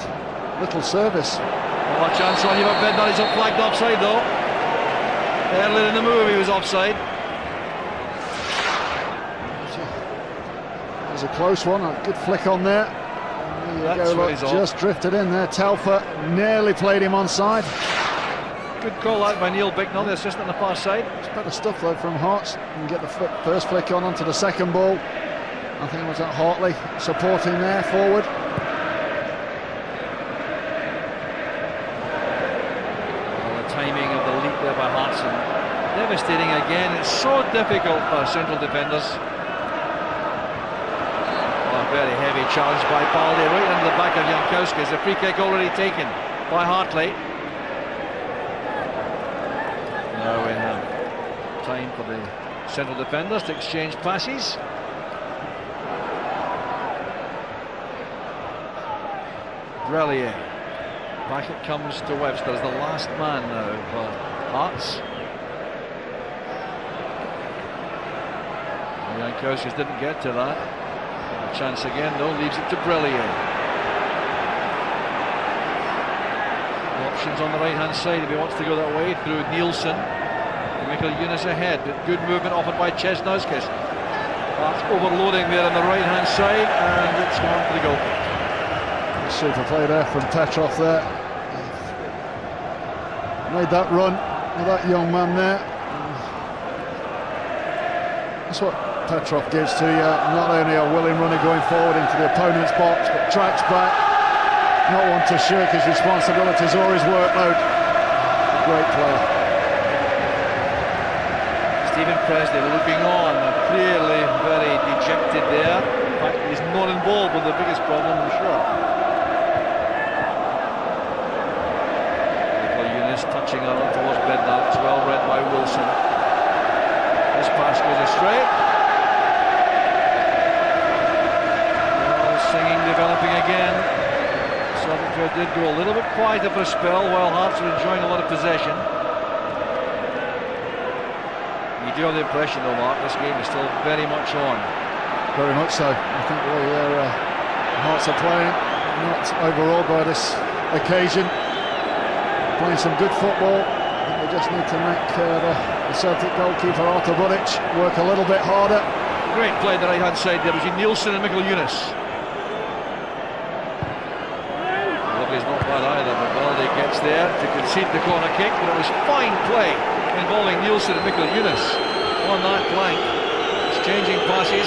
little service. Oh, a chance on you, but Bednar is flagged offside though. Earlier in the move he was offside. It was a close one, a good flick on there. There you go, look, just drifted in there. Telfer nearly played him onside. Good call out by Neil Bicknell, the assistant on the far side. It's better stuff though from Hearts. And get the first flick onto the second ball. I think it was that Hartley supporting there forward. Timing of the leap there by Hartson. Devastating again. It's so difficult for central defenders. Oh, very heavy challenge by Baldi right into the back of Jankowski. The free kick already taken by Hartley. Now we have time for the central defenders to exchange passes. Brellier. Back it comes to Webster as the last man now for Hearts. Jankowski didn't get to that. A chance again though, leaves it to Brellier. Options on the right hand side if he wants to go that way through Nielsen. Mikkel Yunus ahead, but good movement offered by Česnauskas. Hearts overloading there on the right hand side, and it's gone for the goal. Super play there from Petrov there. Made that run with that young man there. That's what Petrov gives to you. Not only a willing runner going forward into the opponent's box, but tracks back. Not one to shirk his responsibilities or his workload. Great play. Stephen Presley looking on, clearly very dejected there. In fact, he's not involved with the biggest problem, I'm sure. Touching on towards Bednar, it's well read by Wilson. This pass goes astray. Well, singing developing again. Celtic did go a little bit quieter for a spell while Hearts were enjoying a lot of possession. You do have the impression though, Mark, this game is still very much on. Very much so. I think the way Hearts are playing, not overawed by this occasion. Playing some good football. I think they just need to make the Celtic goalkeeper Artur Budic work a little bit harder. Great play the right hand side there between Nielsen and Mikkel Yunus. Lovely's not bad either, but Baldi gets there to concede the corner kick, but it was fine play involving Nielsen and Mikkel Yunus on that flank. Exchanging passes.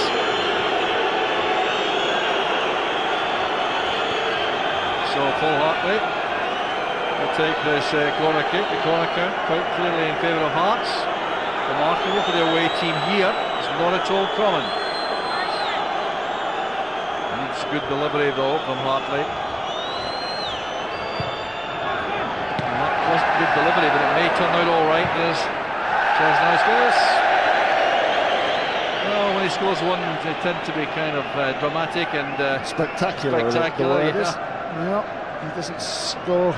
So Paul Hartley will take this corner kick. The corner count quite clearly in favour of Hearts. Remarkable for the away team here. It's not at all common. Needs good delivery though from Hartley. And that wasn't good delivery, but it may turn out all right. There's Česnauskas. Well, when he scores one, they tend to be kind of dramatic and spectacular. Spectacular, yeah. He doesn't score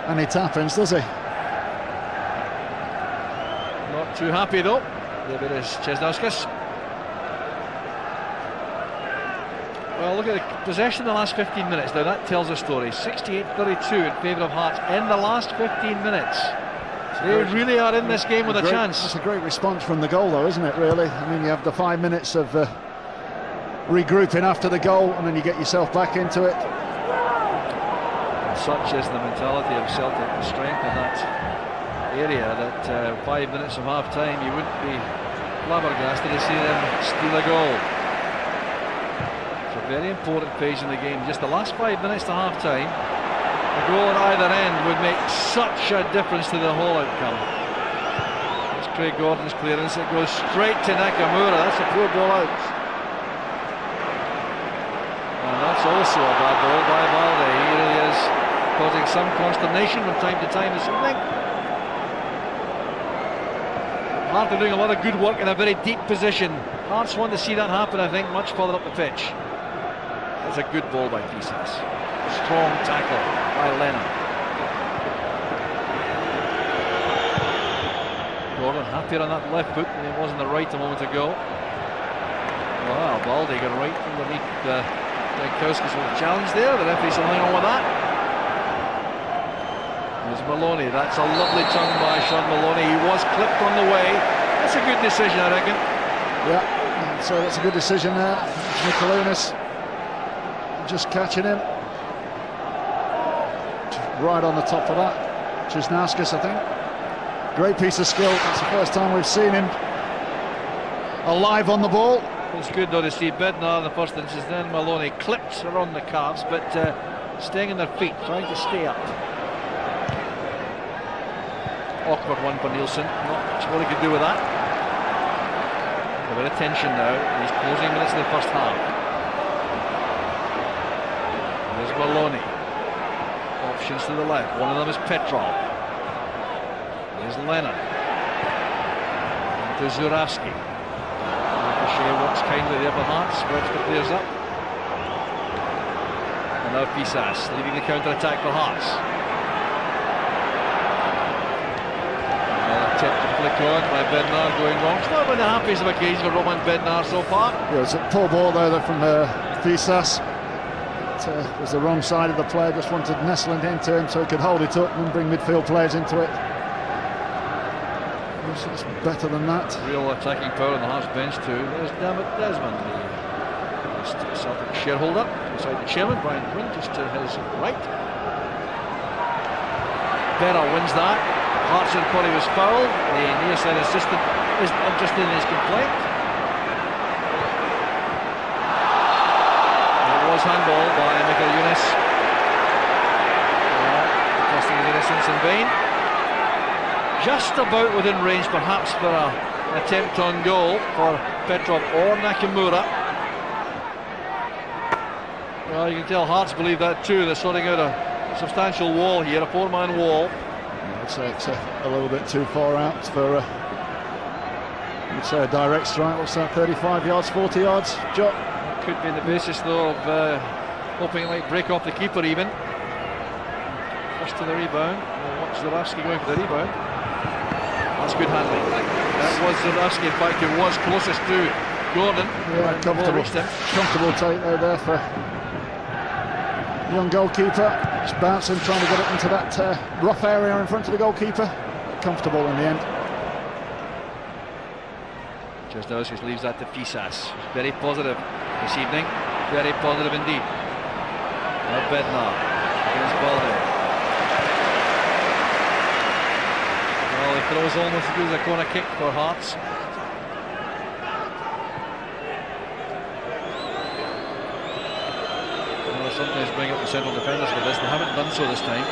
any tap-ins, does he? Not too happy though. There it is, Česnauskas. Well, look at the possession in the last 15 minutes. Now that tells a story. 68-32 in favour of Hearts in the last 15 minutes. They really are in this game with a chance. That's a great response from the goal though, isn't it, really? I mean, you have the 5 minutes of regrouping after the goal, and then you get yourself back into it. Such is the mentality of Celtic, the strength in that area, that 5 minutes of half time you wouldn't be flabbergasted to see them steal a goal. It's a very important phase in the game. Just the last 5 minutes to half time, a goal at either end would make such a difference to the whole outcome. It's Craig Gordon's clearance, it goes straight to Nakamura. That's a poor ball out. And that's also a bad ball by Baldi. He really is causing some consternation from time to time this evening. Hart are doing a lot of good work in a very deep position. Hearts want to see that happen, I think, much further up the pitch. That's a good ball by Fisas. Strong tackle by Lennon. Gordon happier on that left foot than he was on the right a moment ago. Wow, Baldy got right underneath Jankowski's little challenge there. The referee's hanging on with that. There's Maloney. That's a lovely turn by Sean Maloney. He was clipped on the way. That's a good decision, I reckon. Yeah, so that's a good decision there. Mikalunas just catching him. Right on the top of that. Cisnauskas, I think. Great piece of skill. It's the first time we've seen him alive on the ball. It's good though to see Bednar in the first instance, then Maloney clips around the calves, but staying on their feet, trying to stay up. Awkward one for Nielsen, not much more he could do with that. A bit of tension now, these closing minutes of the first half. There's Maloney. Options to the left, one of them is Petrov. There's Lennon. To Zurawski. Ricochet works kindly there for Hearts, spreads the players up. And now Fisas leading the counter-attack for Hearts. Another attempt to flick on by Bednar going wrong. It's not been the happiest of occasions for Roman Bednar so far. Yeah, it's a poor ball there from Fisas. It was the wrong side of the play, just wanted Nesland into him so he could hold it up and then bring midfield players into it. It's better than that. Real attacking power on the Hearts bench too. There's Desmond, the Celtic shareholder, beside the chairman, Brian Quinn, just to his right. Berra wins that. Hearts thought he was fouled. The near side assistant isn't interested in his complaint. It was handball by Michael Younis. Trusting his innocence in vain. Just about within range, perhaps, for an attempt on goal for Petrov or Nakamura. Well, you can tell Hearts believe that too. They're sorting out a substantial wall here, a four-man wall. I'd say it's a little bit too far out for, you'd say, a direct strike. What's that, 35 yards, 40 yards? Joe? Could be on the basis, though, of hoping it might break off the keeper even. First to the rebound. We'll watch Zurawski going for the rebound. That's good handling. That was Zurawski, in fact, who was closest to Gordon. Yeah, comfortable take there for young goalkeeper. Just bouncing, trying to get it into that rough area in front of the goalkeeper. Comfortable in the end. Cisnauskas leaves that to Fisas. Very positive this evening. Very positive indeed. Now Bednar against Baldy. Well, the throw is almost as good as a corner kick for Hearts. Well, sometimes bring up the central defenders for this. They haven't done so this time.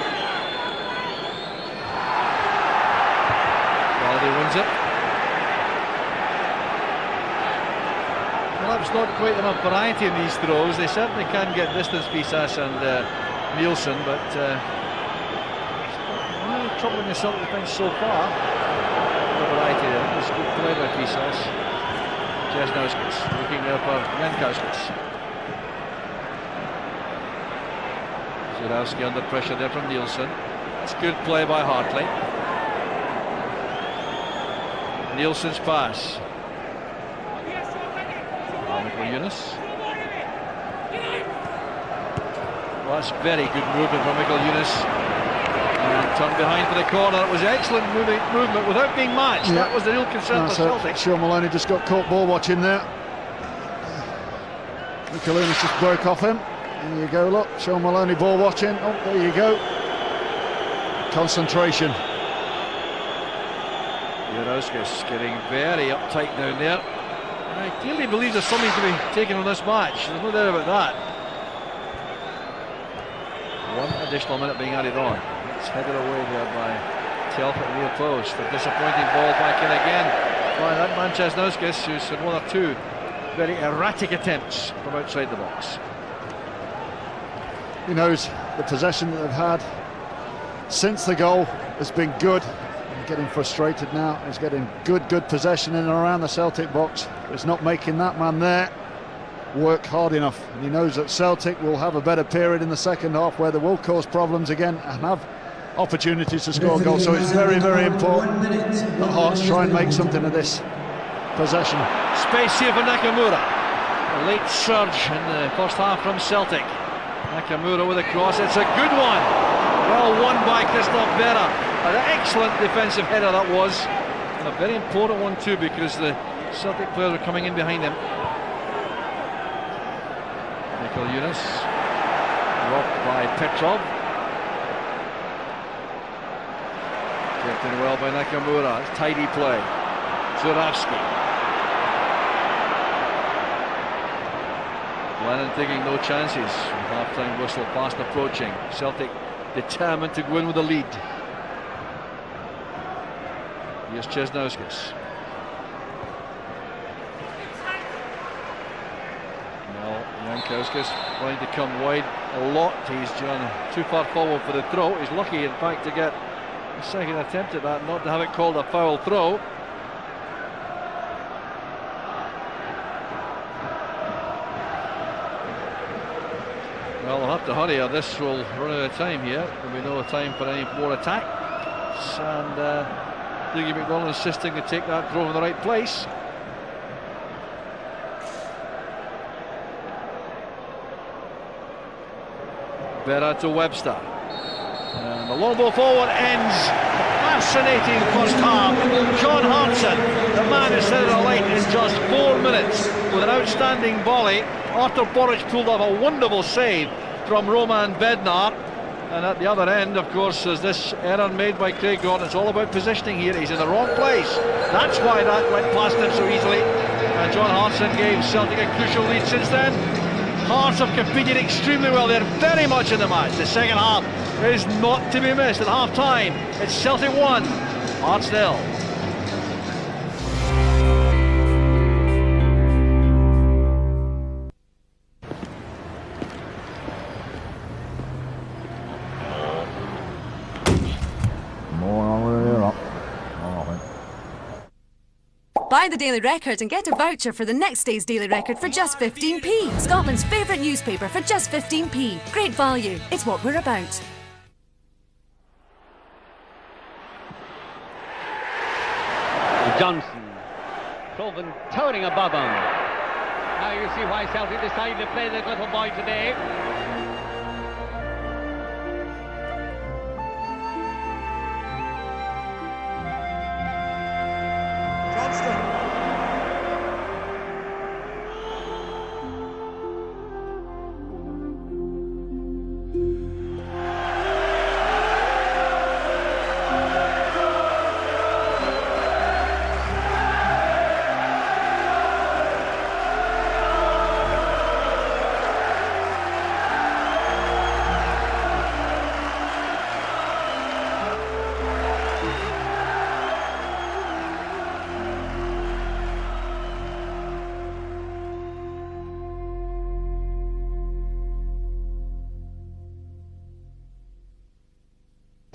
Baldy wins it. Well, that's not quite enough variety in these throws. They certainly can get distance, Fisas and Nielsen, but troubling the Celtic defence so far. The variety there. It's good play by Fisas. Cisnauskas looking there for Jankowskis. Zurawski under pressure there from Nielsen. It's good play by Hartley. Nielsen's pass. Michael Younis. Well, that's very good movement from Michael Younis. And turn behind for the corner. It was excellent movement without being matched. Yeah. That was the real concern for Celtic. Sean Maloney just got caught ball watching there. Mikalunas just broke off him. There you go, look. Sean Maloney ball watching. Oh, there you go. Concentration. Jurowskis getting very uptight down there. I clearly believe there's something to be taken on this match. There's no doubt about that. One additional minute being added on. It's headed away there by Telford near post. A disappointing ball back in again by that man Cisnauskas, who's had one or two very erratic attempts from outside the box. He knows the possession that they've had since the goal has been good. getting frustrated now. He's getting good possession in and around the Celtic box. He's not making that man there work hard enough. And he knows that Celtic will have a better period in the second half where they will cause problems again and have opportunities to score goals. So it's very, very important that Hearts try and make something of this possession. Space here for Nakamura. A late surge in the first half from Celtic. Nakamura with a cross. It's a good one. Well won by Christoph Berra. An excellent defensive header that was. And a very important one too, because the Celtic players are coming in behind him. Michael Yunus. Blocked by Petrov. Kept in well by Nakamura. It's tidy play. Zurawski. Lennon taking no chances with half-time whistle fast approaching. Celtic determined to go in with a lead. Here's Česnauskas. Well, Jankauskas trying to come wide a lot. He's gone too far forward for the throw. He's lucky, in fact, to get a second attempt at that, not to have it called a foul throw. Well, we'll have to hurry or this will run out of time here. There'll be no time for any more attacks. And Dougie McDonald insisting to take that throw in the right place. Berra to Webster. And the long ball forward ends. Fascinating first half. John Hartson, the man who set it alight in just 4 minutes with an outstanding volley. Artur Boruc pulled off a wonderful save from Roman Bednar. And at the other end, of course, is this error made by Craig Gordon. It's all about positioning here. He's in the wrong place. That's why that went past him so easily. And John Hartson gave Celtic a crucial lead since then. Hearts have competed extremely well. They're very much in the match. The second half is not to be missed. At half-time, it's Celtic 1, Hearts 0. Buy the Daily Record and get a voucher for the next day's Daily Record for just 15p. Scotland's favourite newspaper for just 15p. Great value. It's what we're about. Johnson. Colvin towering above him. Now you see why Celtic decided to play this little boy today.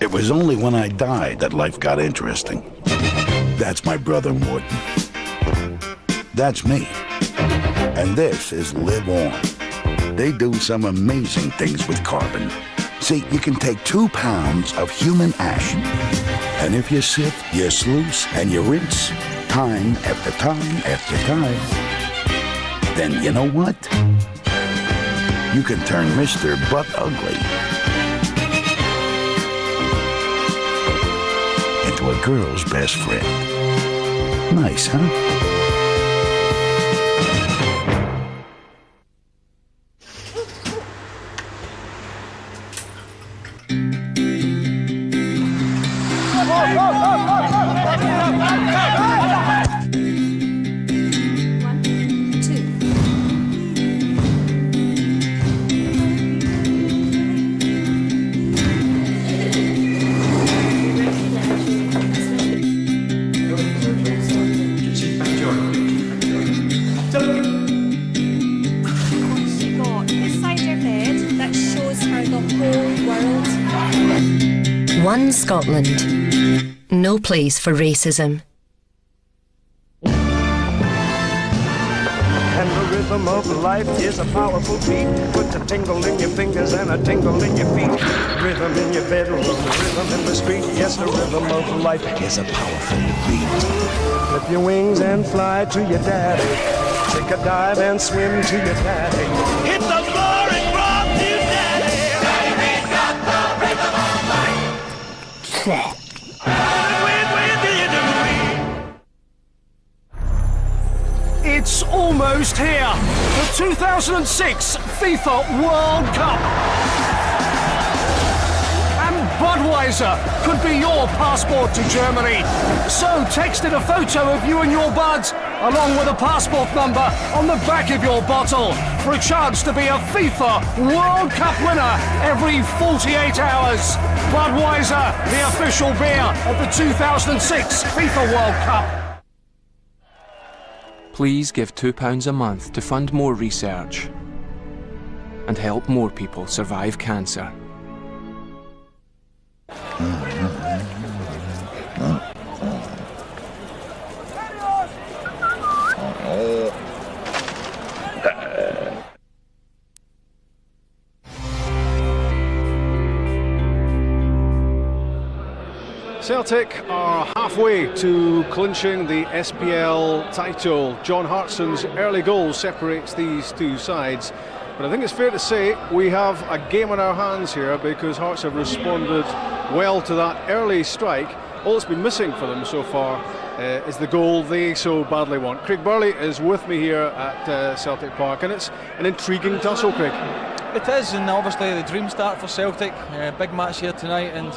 It was only when I died that life got interesting. That's my brother Morton. That's me. And this is Live On. They do some amazing things with carbon. See, you can take 2 pounds of human ash, and if you sift, you sluice, and you rinse, time after time after time, then you know what? You can turn Mr. Butt Ugly into a girl's best friend. Nice, huh? One Scotland. no place for racism. And the rhythm of life is a powerful beat. Puts a tingle in your fingers and a tingle in your feet. Rhythm in your bedroom, rhythm in the street. Yes, the rhythm of life is a powerful beat. Flip your wings and fly to your daddy. Take a dive and swim to your daddy. Hit the floor and rock to daddy. Baby's got the rhythm of life. It's almost here. The 2006 FIFA World Cup. And Budweiser could be your passport to Germany. So text in a photo of you and your buds, along with a passport number on the back of your bottle, for a chance to be a FIFA World Cup winner every 48 hours. Budweiser, the official beer of the 2006 FIFA World Cup. Please give £2 a month to fund more research and help more people survive cancer. Celtic are halfway to clinching the SPL title. John Hartson's early goal separates these two sides. But I think it's fair to say we have a game on our hands here, because Hearts have responded well to that early strike. All that's been missing for them so far is the goal they so badly want. Craig Burley is with me here at Celtic Park, and it's an intriguing tussle, Craig. It is, and obviously the dream start for Celtic. Big match here tonight, and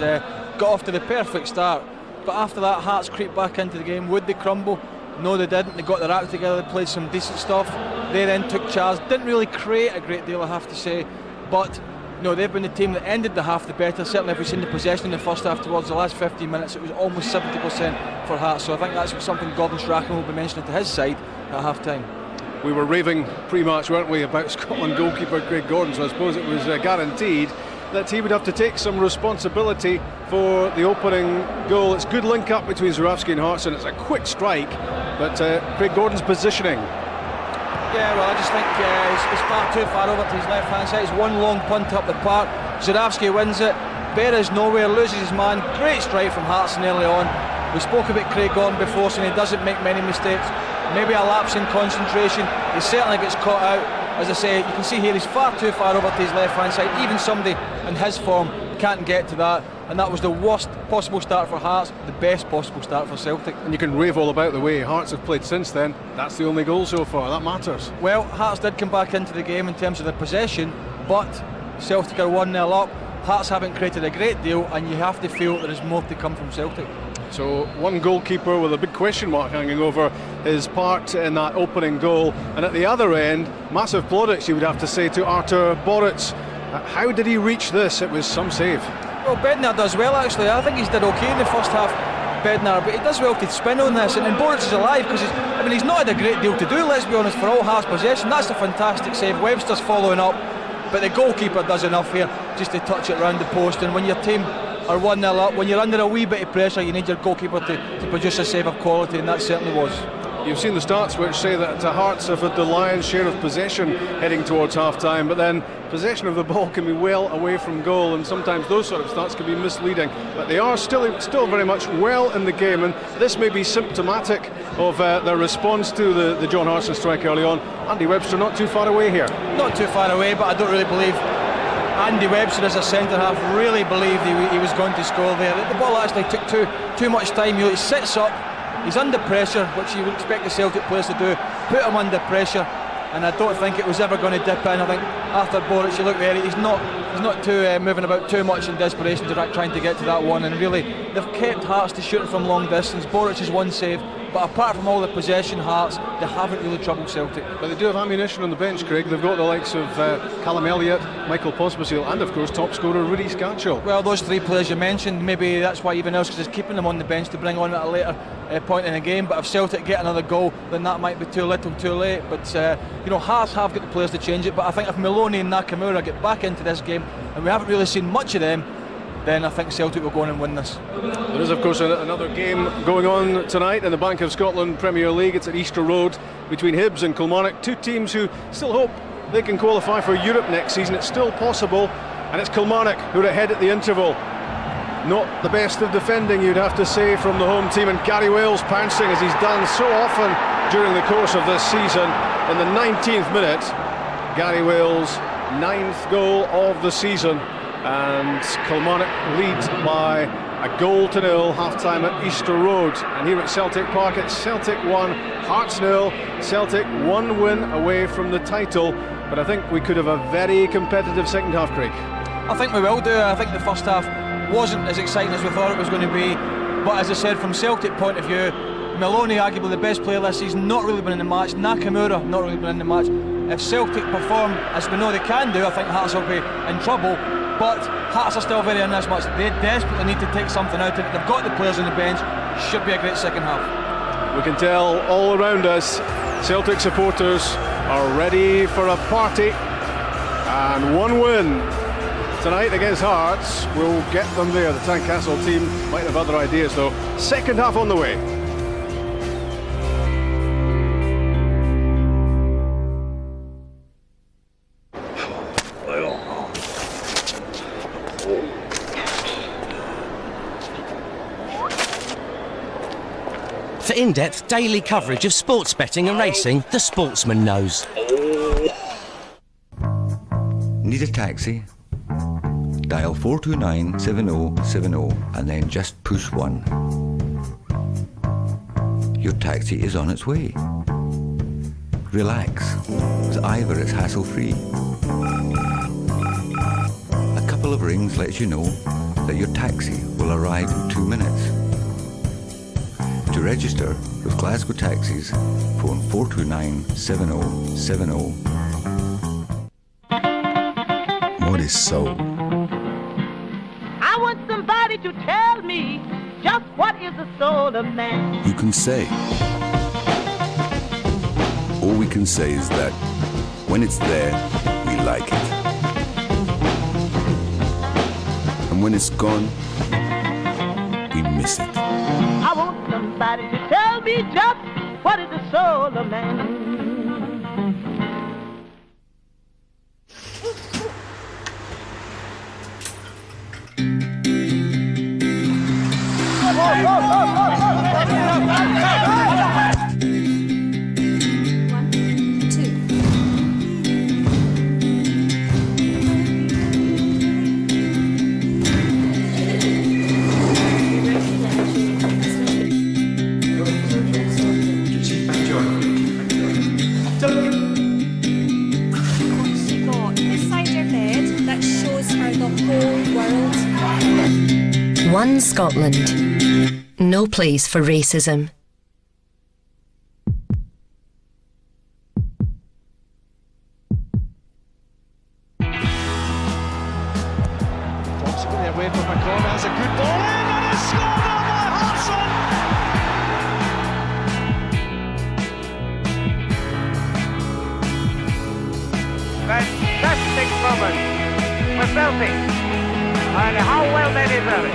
got off to the perfect start. But after that, Hearts creeped back into the game. Would they crumble? No, they didn't. They got their act together, they played some decent stuff. They then took charge. Didn't really create a great deal, I have to say. But no, they've been the team that ended the half the better. Certainly if we've seen the possession in the first half towards the last 15 minutes, it was almost 70% for Hearts. So I think that's something Gordon Strachan will be mentioning to his side at half-time. We were raving pre-match, weren't we, about Scotland goalkeeper Craig Gordon, so I suppose it was guaranteed that he would have to take some responsibility for the opening goal. It's good link-up between Zurawski and Hartson. It's a quick strike, but Craig Gordon's positioning. Yeah, well, I just think he's far too far over to his left-hand side. It's one long punt up the park. Zurawski wins it. Beres nowhere, loses his man. Great strike from Hartson early on. We spoke about Craig Gordon before, saying he doesn't make many mistakes. Maybe a lapse in concentration. He certainly gets caught out. As I say, you can see here he's far too far over to his left-hand side. Even somebody in his form can't get to that. And that was the worst possible start for Hearts, the best possible start for Celtic. And you can rave all about the way Hearts have played since then. That's the only goal so far. That matters. Well, Hearts did come back into the game in terms of their possession, but Celtic are 1-0 up. Hearts haven't created a great deal, and you have to feel there is more to come from Celtic. So one goalkeeper with a big question mark hanging over his part in that opening goal, and at the other end, massive plaudits, you would have to say, to Artur Boruc. How did he reach this? It was some save. Well, Bednar does well, actually. I think he's did okay in the first half, Bednar, but he does well to spin on this, and Boruc is alive, because he's not had a great deal to do, let's be honest, for all Hearts possession. That's a fantastic save. Webster's following up, but the goalkeeper does enough here just to touch it round the post. And when your team are 1-0 up, when you're under a wee bit of pressure, you need your goalkeeper to produce a save of quality, and that certainly was. You've seen the stats which say that Hearts have had the lion's share of possession heading towards half-time, but then possession of the ball can be well away from goal, and sometimes those sort of stats can be misleading. But they are still very much well in the game, and this may be symptomatic of their response to the John Hartson strike early on. Andy Webster not too far away here. Not too far away, but I don't really believe Andy Webster as a centre-half really believed he was going to score there. The ball actually took too much time. He sits up, he's under pressure, which you would expect the Celtic players to do, put him under pressure, and I don't think it was ever going to dip in. I think after Boruc, you look there, he's not too moving about too much in desperation to trying to get to that one, and really they've kept Hearts to shooting from long distance. Boruc is one save, but apart from all the possession, Hearts, they haven't really troubled Celtic. But they do have ammunition on the bench, Craig. They've got the likes of Callum Elliott, Michael Pospisil, and of course top scorer Rudy Scatchell. Well, those three players you mentioned, maybe that's why even Elskis is keeping them on the bench to bring on at a later point in the game. But if Celtic get another goal, then that might be too little too late. But Hearts have got the players to change it. But I think if Maloney and Nakamura get back into this game, and we haven't really seen much of them, then I think Celtic will go on and win this. There is, of course, another game going on tonight in the Bank of Scotland Premier League. It's at Easter Road between Hibs and Kilmarnock, two teams who still hope they can qualify for Europe next season. It's still possible, and it's Kilmarnock who are ahead at the interval. Not the best of defending, you'd have to say, from the home team, and Gary Wales pouncing as he's done so often during the course of this season. In the 19th minute, Gary Wales' 9th goal of the season, and Kilmarnock leads by a 1-0 half-time at Easter Road. And here at Celtic Park, it's Celtic 1, Hearts 0. Celtic 1 win away from the title, but I think we could have a very competitive second half, Craig. I think we will do. I think the first half wasn't as exciting as we thought it was going to be, but as I said, from Celtic point of view, Maloney, arguably the best player this season, not really been in the match. Nakamura, not really been in the match. If Celtic perform as we know they can do, I think Hearts will be in trouble. But Hearts are still very in this match. They desperately need to take something out of it. They've got the players on the bench. Should be a great second half. We can tell all around us, Celtic supporters are ready for a party, and one win tonight against Hearts will get them there. The Tynecastle team might have other ideas though. Second half on the way. For in-depth daily coverage of sports betting and racing, the Sportsman knows. Need a taxi? Dial 429-7070 and then just push 1. Your taxi is on its way. Relax, with Ivor it's hassle-free. A couple of rings lets you know that your taxi will arrive in 2 minutes. To register with Glasgow Taxis, phone 429-7070. What is soul? I want somebody to tell me just what is the soul of man. You can say. All we can say is that when it's there, we like it. And when it's gone, we miss it. I want somebody to tell me just what is the soul of man. One Scotland. No place for racism. Possibly away from McCormick. That's a good ball in, and it's scored on by Hartson. Fantastic moment for Celtic, and how well they deserve it.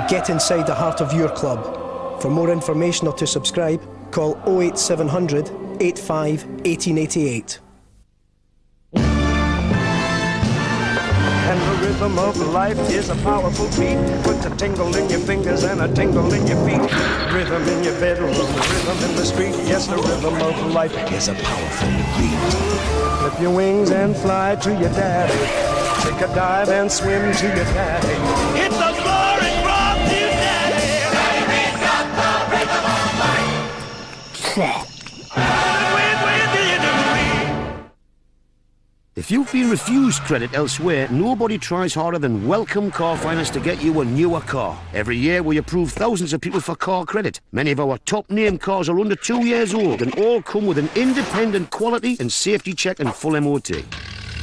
Get inside the heart of your club. For more information or to subscribe, call 08700 85 1888. And the rhythm of life is a powerful beat. Puts a tingle in your fingers and a tingle in your feet. Rhythm in your bedroom, rhythm in the street. Yes, the rhythm of life is a powerful beat. Flip your wings and fly to your daddy. Take a dive and swim to your daddy. Hit the floor and rock to your daddy. Baby's got the rhythm of life. If you've been refused credit elsewhere, nobody tries harder than Welcome Car Finance to get you a newer car. Every year we approve thousands of people for car credit. Many of our top name cars are under 2 years old and all come with an independent quality and safety check and full MOT.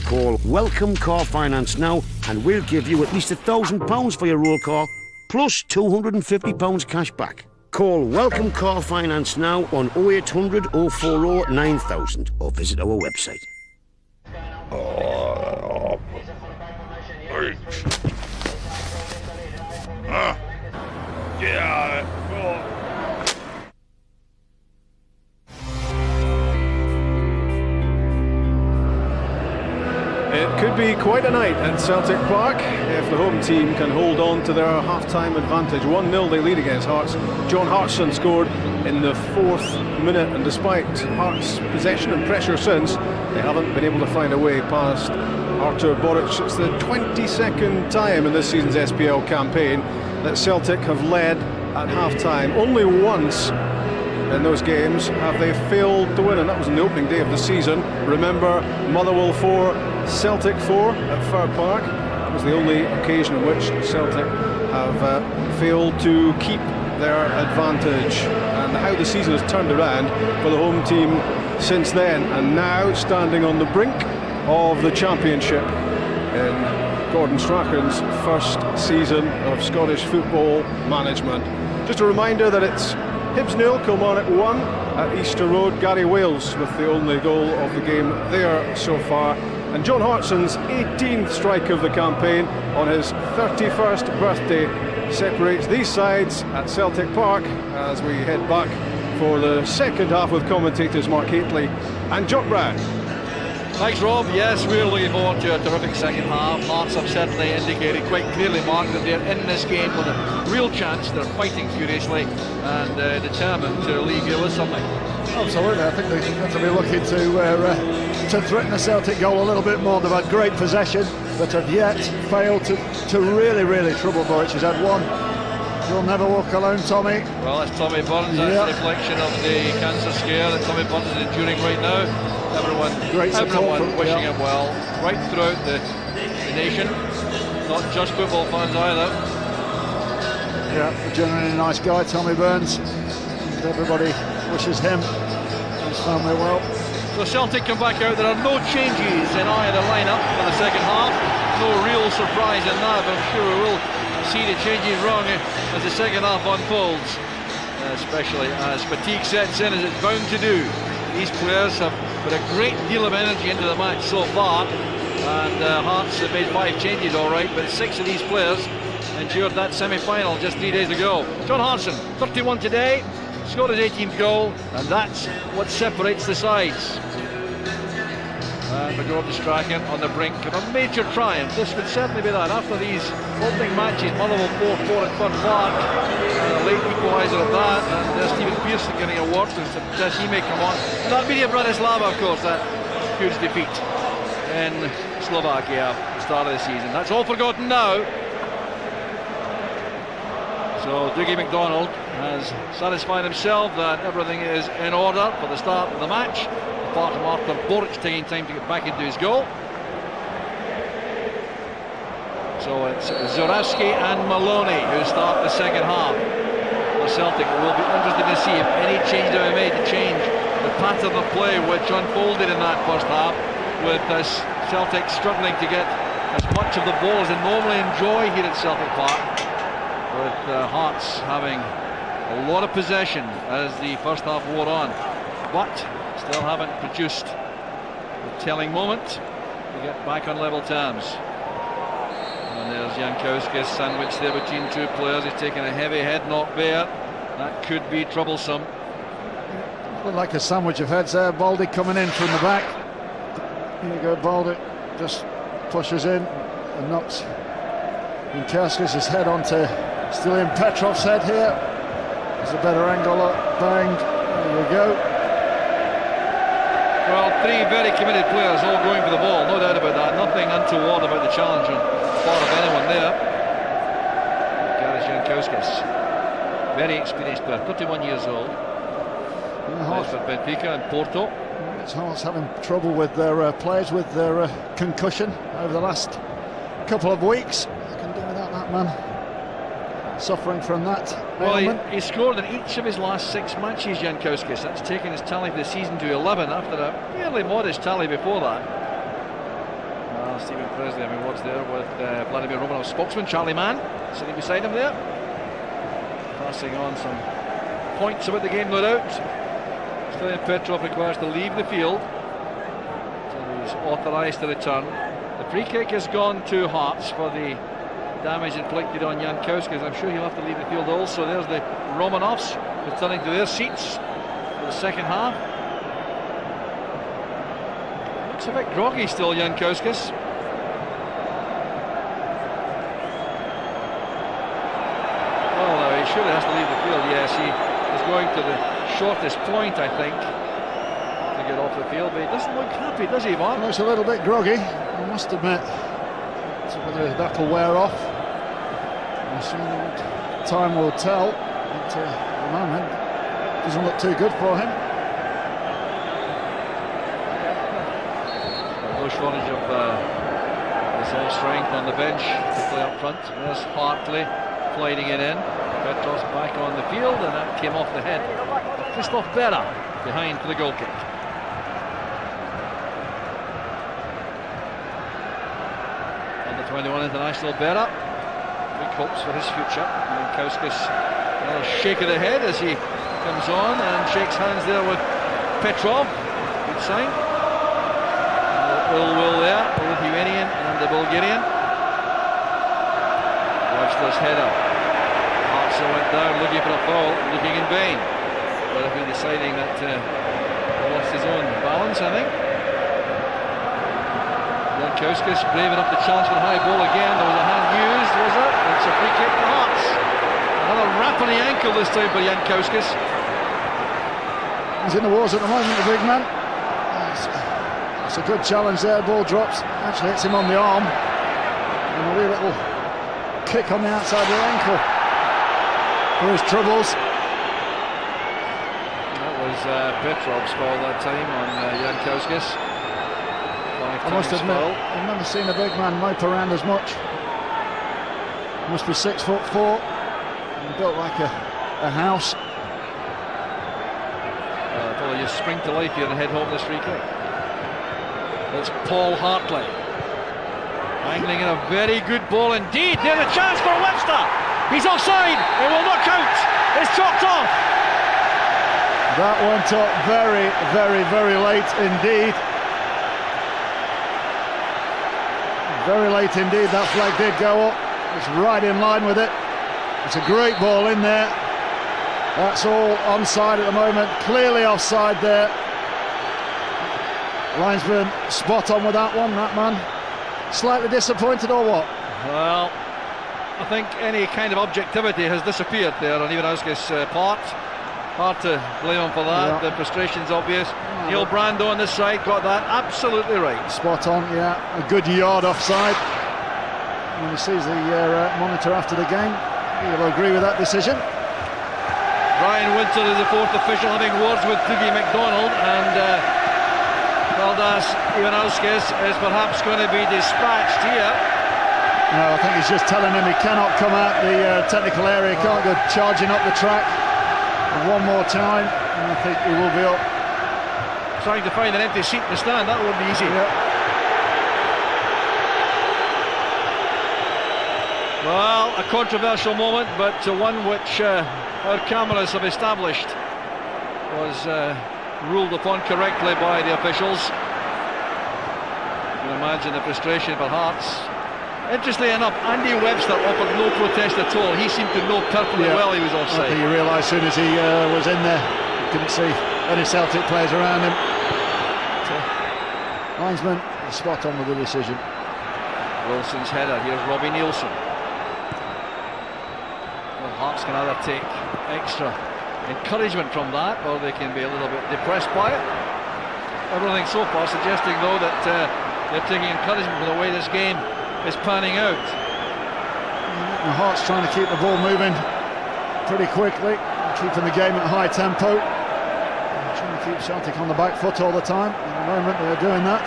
Call Welcome Car Finance now and we'll give you at least £1,000 for your old car plus £250 cash back. Call Welcome Car Finance now on 0800 040 9000 or visit our website. It could be quite a night at Celtic Park if the home team can hold on to their half-time advantage. 1-0 they lead against Hearts. John Hartson scored in the 4th minute, and despite Hearts' possession and pressure since, they haven't been able to find a way past Artur Boric. It's the 22nd time in this season's SPL campaign that Celtic have led at half-time. Only once in those games have they failed to win, and that was on the opening day of the season. Remember, Motherwell 4, Celtic 4 at Fir Park. That was the only occasion in which Celtic have failed to keep their advantage, and how the season has turned around for the home team since then, and now standing on the brink of the championship in Gordon Strachan's first season of Scottish football management. Just a reminder that it's Hibs 0, Kilmarnock 1 at Easter Road. Gary Wales with the only goal of the game there so far. And John Hartson's 18th strike of the campaign on his 31st birthday separates these sides at Celtic Park as we head back for the second half with commentators Mark Haitley and Jock Brown. Thanks, Rob. Yes, we're looking forward to a terrific second half. Hearts have certainly indicated quite clearly, Mark, that they're in this game with a real chance. They're fighting furiously and determined to leave you with something. Absolutely, I think they're going to be looking to threaten the Celtic goal a little bit more. They've had great possession, but have yet failed to really trouble Boric. He's had one. You'll never walk alone, Tommy. Well, that's Tommy Burns. That's a reflection of the cancer scare that Tommy Burns is enduring right now. Everyone wishing him well, right throughout the nation, not just football fans either. Yeah, a genuinely nice guy, Tommy Burns. And everybody wishes him and his family well. So Celtic come back out. There are no changes in either lineup for the second half. No real surprise in that, but I'm sure we will see the changes wrong as the second half unfolds, especially as fatigue sets in, as it's bound to do. These players have put a great deal of energy into the match so far, and Hearts have made 5 changes all right, but 6 of these players endured that semi-final just 3 days ago. John Hartson, 31 today, scored his 18th goal, and that's what separates the sides. And Gordon Strachan on the brink of a major triumph. This would certainly be that. After these opening matches, Motherwell 4-4 at Fir Park, a late equaliser of that, and Stephen Pearson getting a word, and success he may come on. And that Armenia Bratislava, of course, that huge defeat in Slovakia at the start of the season. That's all forgotten now. So Dougie MacDonald has satisfied himself that everything is in order for the start of the match, apart from Artur Boric taking time to get back into his goal. So it's Zurawski and Maloney who start the second half for Celtic. We'll be interested to see if any change have been made to change the pattern of play which unfolded in that first half, with Celtic struggling to get as much of the ball as they normally enjoy here at Celtic Park, with Hearts having a lot of possession as the first half wore on, but still haven't produced the telling moment to get back on level terms. And there's Jankowski sandwiched there between 2 players. He's taken a heavy head knock there. That could be troublesome. Looked like a sandwich of heads there. Baldy coming in from the back. Here you go, Baldy. Just pushes in and knocks Jankowski's head onto Stilian Petrov's head here. There's a better angle up. Bang. There we go. Well, 3 very committed players all going for the ball, no doubt about that. Nothing untoward about the challenge on the part of anyone there. Gareth Jankowskis, very experienced player, 31 years old. Plays for Benfica and Porto. Hearts having trouble with their players with their concussion over the last couple of weeks. I can do without that man suffering from that. Well, he scored in each of his last 6 matches, Jankowskis. That's taken his tally for the season to 11 after a fairly modest tally before that. Stephen Presley, I mean, what's there with Vladimir Romanov's spokesman, Charlie Mann, sitting beside him there, passing on some points about the game, no doubt. Stelian Petrov requires to leave the field, so he's authorised to return. The free kick has gone to Hearts for the damage inflicted on Jankowskis. I'm sure he'll have to leave the field also. There's the Romanovs returning to their seats for the second half. Looks a bit groggy still, Jankowskis. Surely has to leave the field. Yes, he is going to the shortest point, I think, to get off the field, but he doesn't look happy, does he, Mark? Looks a little bit groggy, I must admit. So whether that'll wear off, I'm sure time will tell, but at the moment it doesn't look too good for him. No shortage of reserve strength on the bench to play up front. There's Hartley sliding it in. Petros back on the field, and that came off the head of Christoph Berra behind for the goal kick. Under 21 international Berra, big hopes for his future. Jankowskis, another shake of the head as he comes on and shakes hands there with Petrov. Good sign. Will there, the Lithuanian and the Bulgarian. Webster's header. So went down looking for a foul, looking in vain. But if he's deciding that he lost his own balance, I think. Jankowskis brave enough to challenge for the high ball again. There was a hand used, was it? It's a free kick for Hearts. Another rap on the ankle this time for Jankowskis. He's in the wars at the moment, the big man. It's a good challenge there. Ball drops, actually hits him on the arm. And a wee little kick on the outside of the ankle for his troubles. That was Petrov's foul that time on Jankowskis. I must admit, I've never seen a big man mope around as much. Must be 6'4" and built like a house. Well, you spring to life here and head home this free kick. It's Paul Hartley angling in a very good ball indeed. There's a chance for Webster. He's offside. It will not count. It's chopped off. That went up very, very, very late indeed. Very late indeed. That flag did go up. It's right in line with it. It's a great ball in there. That's all onside at the moment. Clearly offside there. Linesman spot on with that one, that man. Slightly disappointed or what? Well, I think any kind of objectivity has disappeared there on Ivanowski's part. Hard to blame him for that. The frustration's obvious. Neil Brando on this side got that absolutely right. Spot on, yeah. A good yard offside. When he sees the monitor after the game, he'll agree with that decision. Brian Winter is the fourth official, having words with Dougie McDonald, and Valdas Ivanowskis is perhaps going to be dispatched here. No, I think he's just telling him he cannot come out the technical area, he can't go charging up the track. And one more time, and I think he will be up. Trying to find an empty seat in the stand, that won't be easy. Well, a controversial moment, but one which our cameras have established was ruled upon correctly by the officials. You can imagine the frustration for Hearts. Interestingly enough, Andy Webster offered no protest at all. He seemed to know perfectly well he was offside. I think he realised as soon as he was in there, he couldn't see any Celtic players around him. Linesman spot on with the decision. Wilson's header, here's Robbie Nielsen. Well, Hearts can either take extra encouragement from that, or they can be a little bit depressed by it. Everything so far suggesting though that they're taking encouragement from the way this game is panning out. The Hearts trying to keep the ball moving pretty quickly, keeping the game at high tempo, trying to keep Celtic on the back foot all the time. At the moment they're doing that.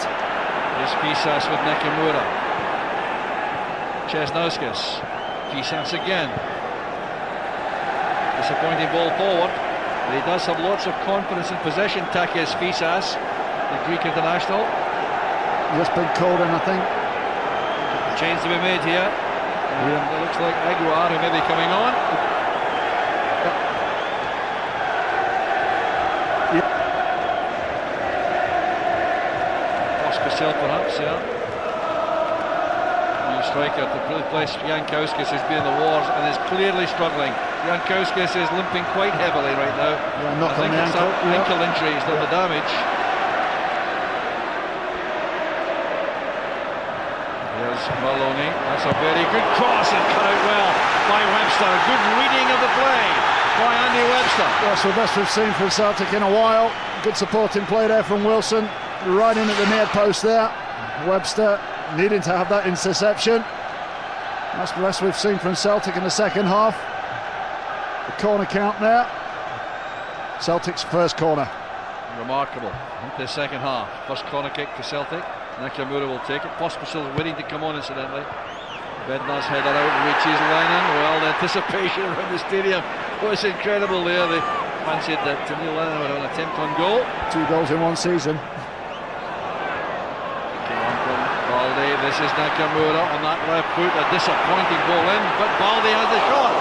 Here's Fisas with Nakamura. Česnauskas. Fisas again. Disappointing ball forward. But he does have lots of confidence in possession. Takis Fisas, the Greek international. Just been called in, I think. Change to be made here. And it looks like Aguiar who may be coming on. Pospisil perhaps, yeah. New striker to replace Jankowskis, who's been in the wars and is clearly struggling. Jankowskis is limping quite heavily right now. Yeah, knock I on think the it's ankle. that ankle injury is done the damage. Here's Maloney. That's a very good cross and cut out well by Webster. Good reading of the play by Andy Webster. That's the best we've seen from Celtic in a while. Good supporting play there from Wilson. Right in at the near post there. Webster needing to have that interception. That's the best we've seen from Celtic in the second half. The corner count there. Celtic's first corner. Remarkable into the second half. First corner kick for Celtic. Nakamura will take it. Pospisil waiting to come on, incidentally. Bednar's header out, reaches Lennon. Well, the anticipation around the stadium was incredible there. They fancied that Neil Lennon would have an attempt on goal. 2 goals in one season. Balde, this is Nakamura on that left foot. A disappointing ball in, but Balde has the shot.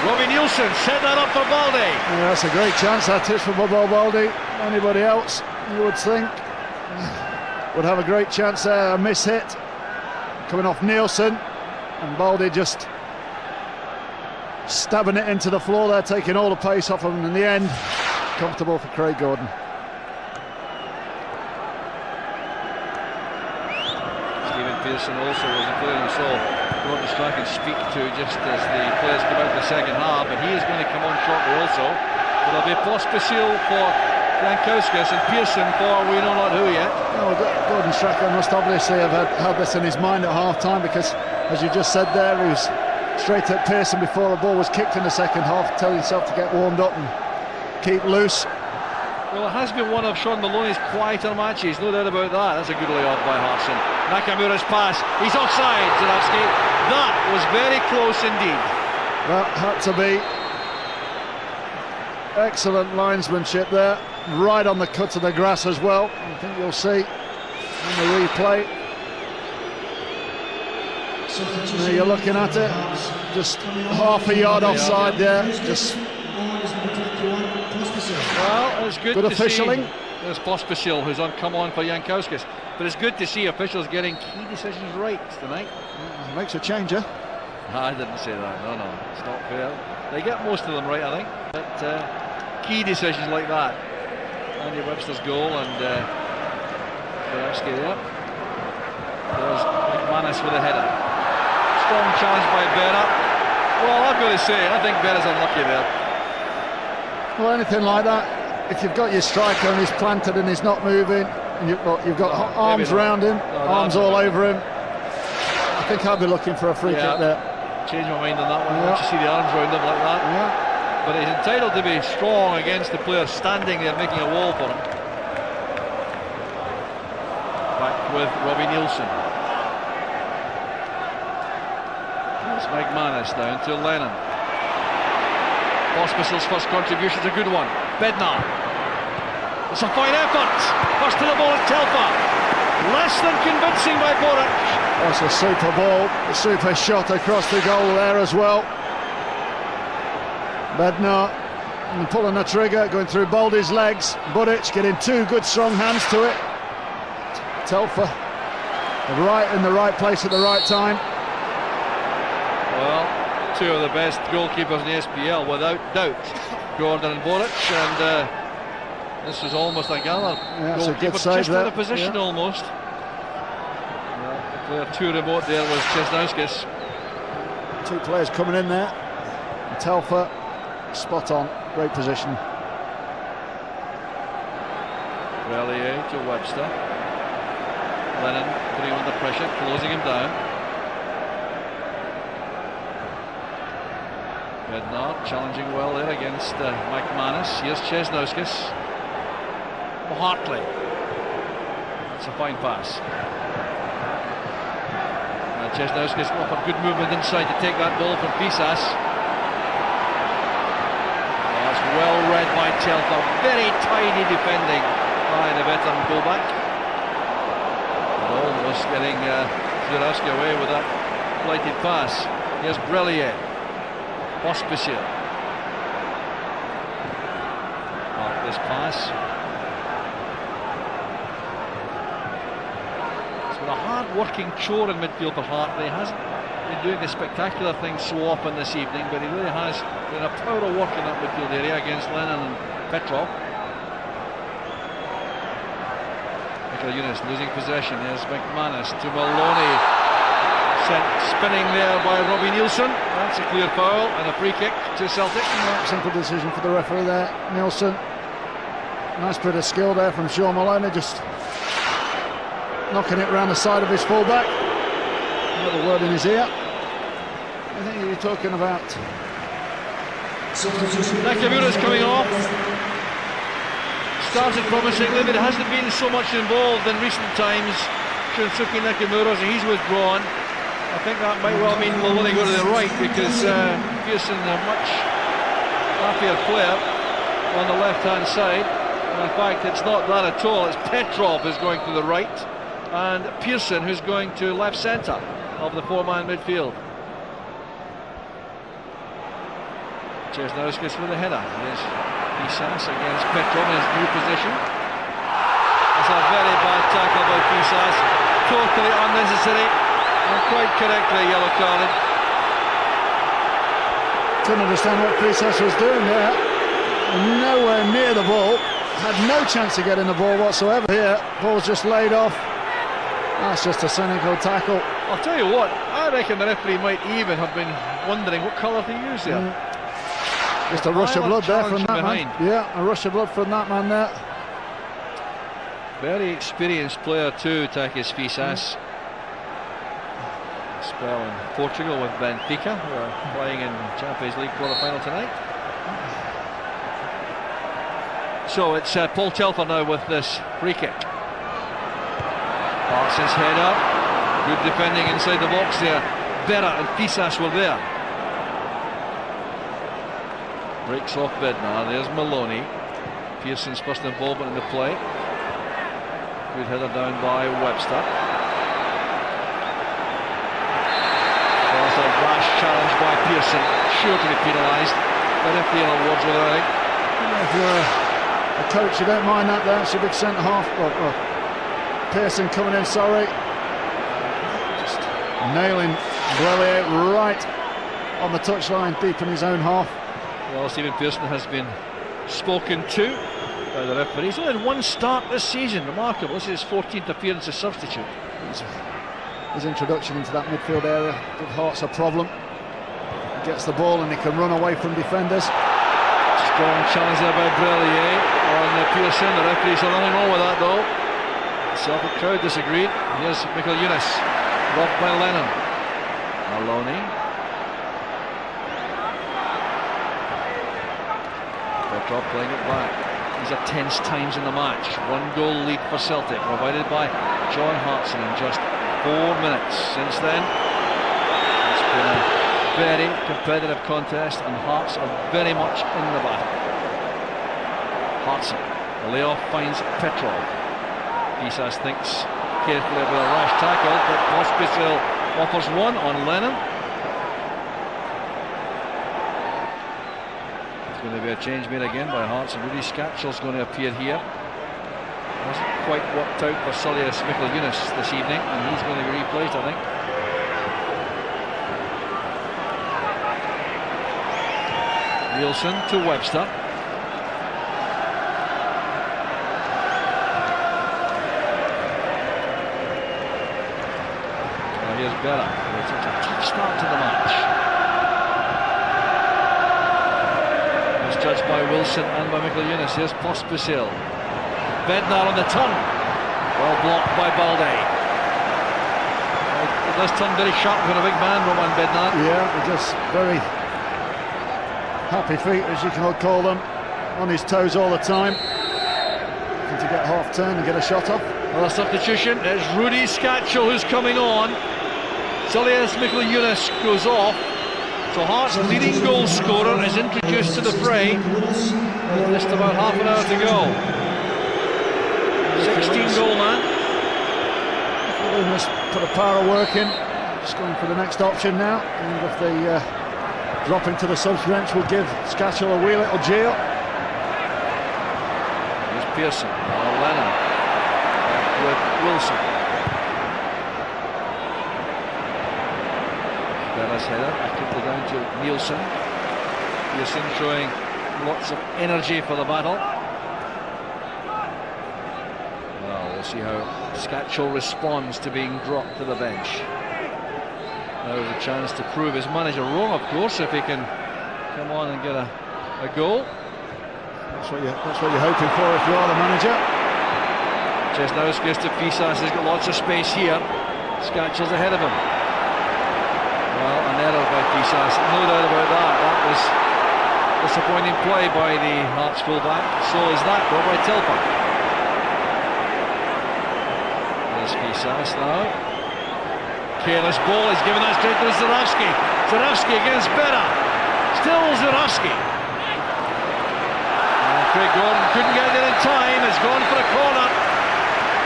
Robbie Nielsen set that up for Balde. Yeah, that's a great chance that is for Bobo Balde. Anybody else, you would think, would have a great chance there. A miss hit coming off Nielsen, and Balde just stabbing it into the floor there, taking all the pace off him. In the end, comfortable for Craig Gordon. Stephen Pearson also was a player who saw Gordon Strachan speak to just as the players come out the second half, and he is going to come on shortly also. But there'll be Pospisil for Jankowskis and Pearson for we know not who yet. Oh, Gordon Strachan must obviously have had this in his mind at half-time, because, as you just said there, he was straight at Pearson before the ball was kicked in the second half, telling himself to get warmed up and keep loose. Well, it has been one of Sean Maloney's quieter matches, no doubt about that. That's a good layoff by Hartson. Nakamura's pass, he's offside, Zanowski. That was very close indeed. That had to be. Excellent linesmanship there, right on the cut of the grass as well. I think you'll see in the replay. Now you're looking at it, just half a yard offside there. Just well, it's good to officialing. See. There's Pospisil who's come on for Jankowskis, but it's good to see officials getting key decisions right tonight. Makes a changer. I didn't say that. No, it's not fair. They get most of them right, I think. But key decisions like that. Andy Webster's goal and Borowski there. There's McManus with a header. Strong challenge by Berra. Well, I've got to say, I think Berra's unlucky there. Well, anything like that, if you've got your striker and he's planted and he's not moving, and you've got arms around him, arms all over him, I think I'd be looking for a free kick there. Change my mind on that one. Once you see the arms around him like that. Yeah. But he's entitled to be strong against the player standing there making a wall for him. Back with Robbie Nielsen. It's McManus down to Lennon. Pospisil's first contribution's a good one. Bednar. It's a fine effort. First to the ball at Telfer. Less than convincing by Boric. That's a super ball, a super shot across the goal there as well. Bednar pulling the trigger, going through Baldy's legs. Boric getting 2 good strong hands to it. Telfer right in the right place at the right time. Well, 2 of the best goalkeepers in the SPL without doubt, Gordon and Boric, and this was almost a Gallagher goalkeeper just out of position almost. The player too remote there was Česnauskas. 2 players coming in there. And Telfer spot on, great position. Relier to Webster. Lennon putting him under pressure, closing him down. Bednar challenging well there against McManus. Here's Česnauskas. Hartley. It's a fine pass. Chesnowski's got a good movement inside to take that ball from Pisas. That's well read by Telfer. Very tidy defending by the veteran fullback. Almost getting Zurowski away with that blighted pass. Here's Brellier. Pospisil. This pass. A hard-working chore in midfield for Hartley. He hasn't been doing the spectacular things so often this evening, but he really has done a power of work in that midfield area against Lennon and Petrov. Michael Eunice losing possession. Here's McManus to Maloney. Sent spinning there by Robbie Nielsen. That's a clear foul and a free kick to Celtic. Simple decision for the referee there, Nielsen. Nice bit of skill there from Sean Maloney, just knocking it around the side of his fullback. Another word in his ear. I think you're talking about. Nakamura's coming off. Started promisingly, but it hasn't been so much involved in recent times. Shunsuke Nakamura, so he's withdrawn. I think that might well mean Maloney go to the right, because Pearson, a much happier player on the left-hand side. And in fact, it's not that at all. It's Petrov who's going to the right, and Pearson who's going to left centre of the four-man midfield. Chesnowskis with a header. Here's Pisas against Petrov in his new position. It's a very bad tackle by Pisas, totally unnecessary, and quite correctly yellow carded. Couldn't understand what Pisas was doing there. Nowhere near the ball. Had no chance of getting the ball whatsoever here. Ball's just laid off. That's just a cynical tackle. I'll tell you what, I reckon the referee might even have been wondering what colour to use there. Just a rush of blood there from that man. Yeah, a rush of blood from that man there. Very experienced player too, Takis Pisas. Spell in Portugal with Benfica, who are playing in Champions League quarter-final tonight. So it's Paul Telfer now with this free kick. Parsons header, good defending inside the box there. Berra and Pisas were there. Breaks off Bednar, there's Maloney. Pearson's first involvement in the play. Good header down by Webster. That's a rash challenge by Pearson, sure to be penalised. The referee awards with it, I think. If you're a coach, you don't mind that there. It's a big centre half. Pearson coming in, sorry. Just nailing Brellier right on the touchline, deep in his own half. Well, Stephen Pearson has been spoken to by the referee. He's only had one start this season, remarkable. This is his 14th appearance as substitute. His introduction into that midfield area give Hearts a problem. He gets the ball and he can run away from defenders. Strong challenge there by Brellier on Pearson. The referee said nothing wrong with that though. The Celtic crowd disagreed. Here's Michael Eunice, robbed by Lennon. Maloney. Petrov playing it back. These are tense times in the match. 1 goal lead for Celtic, provided by John Hartson in just 4 minutes. Since then, it's been a very competitive contest, and Hearts are very much in the battle. Hartson, the layoff finds Petrov. Pisas thinks carefully about a rash tackle, but Pospisil offers one on Lennon. Going to be a change made again by Hearts, and Rudy Skatchel's going to appear here. Hasn't quite worked out for Sullius Michael Eunice this evening, and he's going to be replaced, I think. Nielsen to Webster. Now here's Berra. It's such a tough start to the match. Judged by Wilson and by Michael Eunice. Here's Pospisil. Bednar on the turn. Well blocked by Balde. It does turn very sharp for a big man, Roman Bednar. Yeah, just very happy feet, as you can call them, on his toes all the time. looking to get half turn and get a shot off. Another substitution. It's Rudy Scatchell who's coming on. Silias Mikl-Yunus goes off. So Hearts' leading goal scorer is introduced to the fray. Just about half an hour to go. 16 goal man. They must put a power of work in. Just going for the next option now. And if they drop into the subs bench, will give Scatchell a wee little jail. There's Pearson. Lennon with Wilson. Bella's header, quickly down to Nielsen. Pearson showing lots of energy for the battle. Well, we'll see how Scatchell responds to being dropped to the bench. Now there's a chance to prove his manager wrong, of course, if he can come on and get a goal. That's what you're hoping for if you are the manager. Chesnowskis to Fisas, has got lots of space here. Scatchell's ahead of him. Well, an error by Fisas, no doubt about that. That was disappointing play by the Hearts fullback. So is that though by Telfer. There's Fisas now. Careless ball, he's given that straight to Zurawski. Zurawski against Berra. Still Zurawski. Craig Gordon couldn't get there in time, has gone for a corner.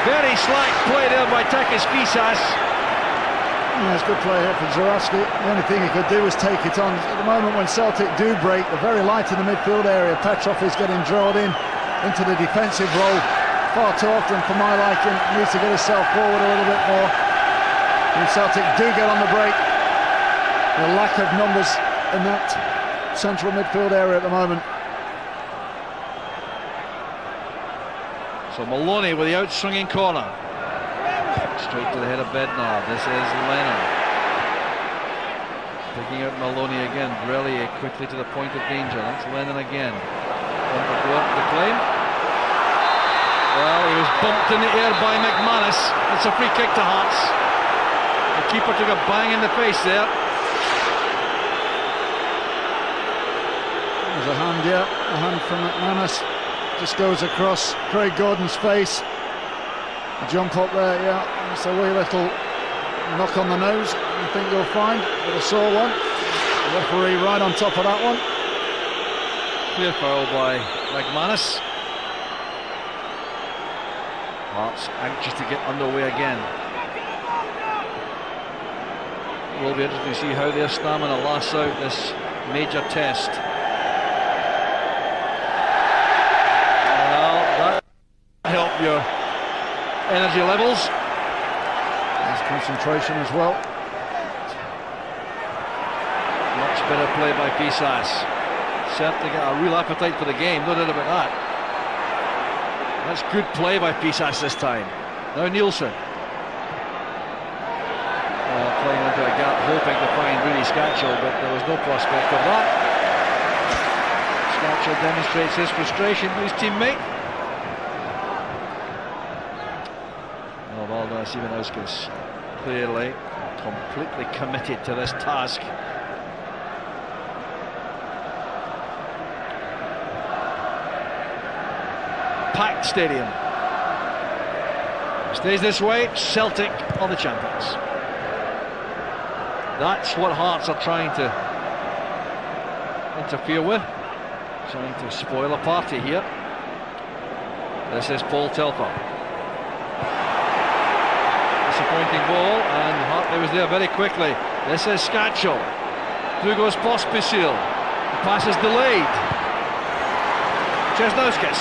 Very slack play there by Takis Fisas. Yeah, it's good play here from Zurawski. The only thing he could do was take it on. At the moment when Celtic do break, they're very light in the midfield area. Petrov is getting drawn into the defensive role far too often for my liking. He needs to get himself forward a little bit more. When Celtic do get on the break, the lack of numbers in that central midfield area at the moment. So Maloney with the out-swinging corner. Straight to the head of Bednar. This is Lennon. Picking out Maloney again. Brellier quickly to the point of danger. That's Lennon again. One for Gordon to claim. Well, he was bumped in the air by McManus. It's a free kick to Hearts. The keeper took a bang in the face there. There's a hand, yeah. A hand from McManus. Just goes across Craig Gordon's face. A jump up there, yeah. It's a wee little knock on the nose. You think you'll find, but a sore one. The referee right on top of that one. Clear foul by McManus. Hearts anxious to get underway again. It will be interesting to see how their stamina lasts out this major test. Well, that will help your energy levels. There's concentration as well. Much better play by Fisas. Certainly got a real appetite for the game, no doubt about that. That's good play by Fisas this time. Now Nielsen. Playing into a gap, hoping to find Rudy Scatchell, but there was no prospect of that. Scatchell demonstrates his frustration to his teammate. Valdas Ivanauskas clearly completely committed to this task. Packed stadium. Stays this way, Celtic are the champions. That's what Hearts are trying to interfere with, trying to spoil a party here. This is Paul Telfer. Disappointing ball, and Hartley was there very quickly. This is Scatchell. Through goes Pospisil. The pass is delayed. Chesnowskis.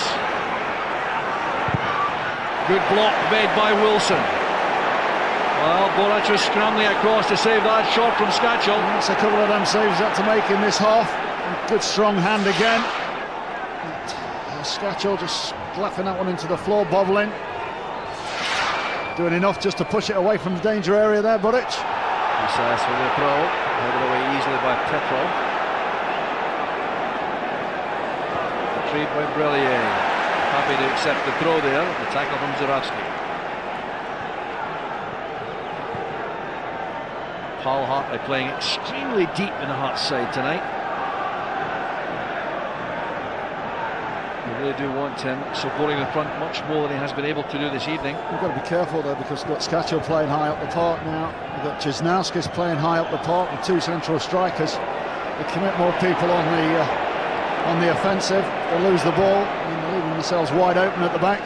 Good block made by Wilson. Well, Borac was scrambling across to save that shot from Scatchell. That's a couple of them saves he had to make in this half. Good strong hand again. Scatchell just slapping that one into the floor, bobbling. Doing enough just to push it away from the danger area there, Borac. Fisas with the throw, headed away easily by Petrov. Retrieved by Brellier. Happy to accept the throw there, the tackle from Zurawski. Paul Hartley playing extremely deep in the Hearts side tonight. really do want him supporting the front much more than he has been able to do this evening. We've got to be careful though, because we've got Scatchell playing high up the park now. We've got Cisnauskas playing high up the park with two central strikers. They commit more people on the offensive. They lose the ball and they're leaving themselves wide open at the back.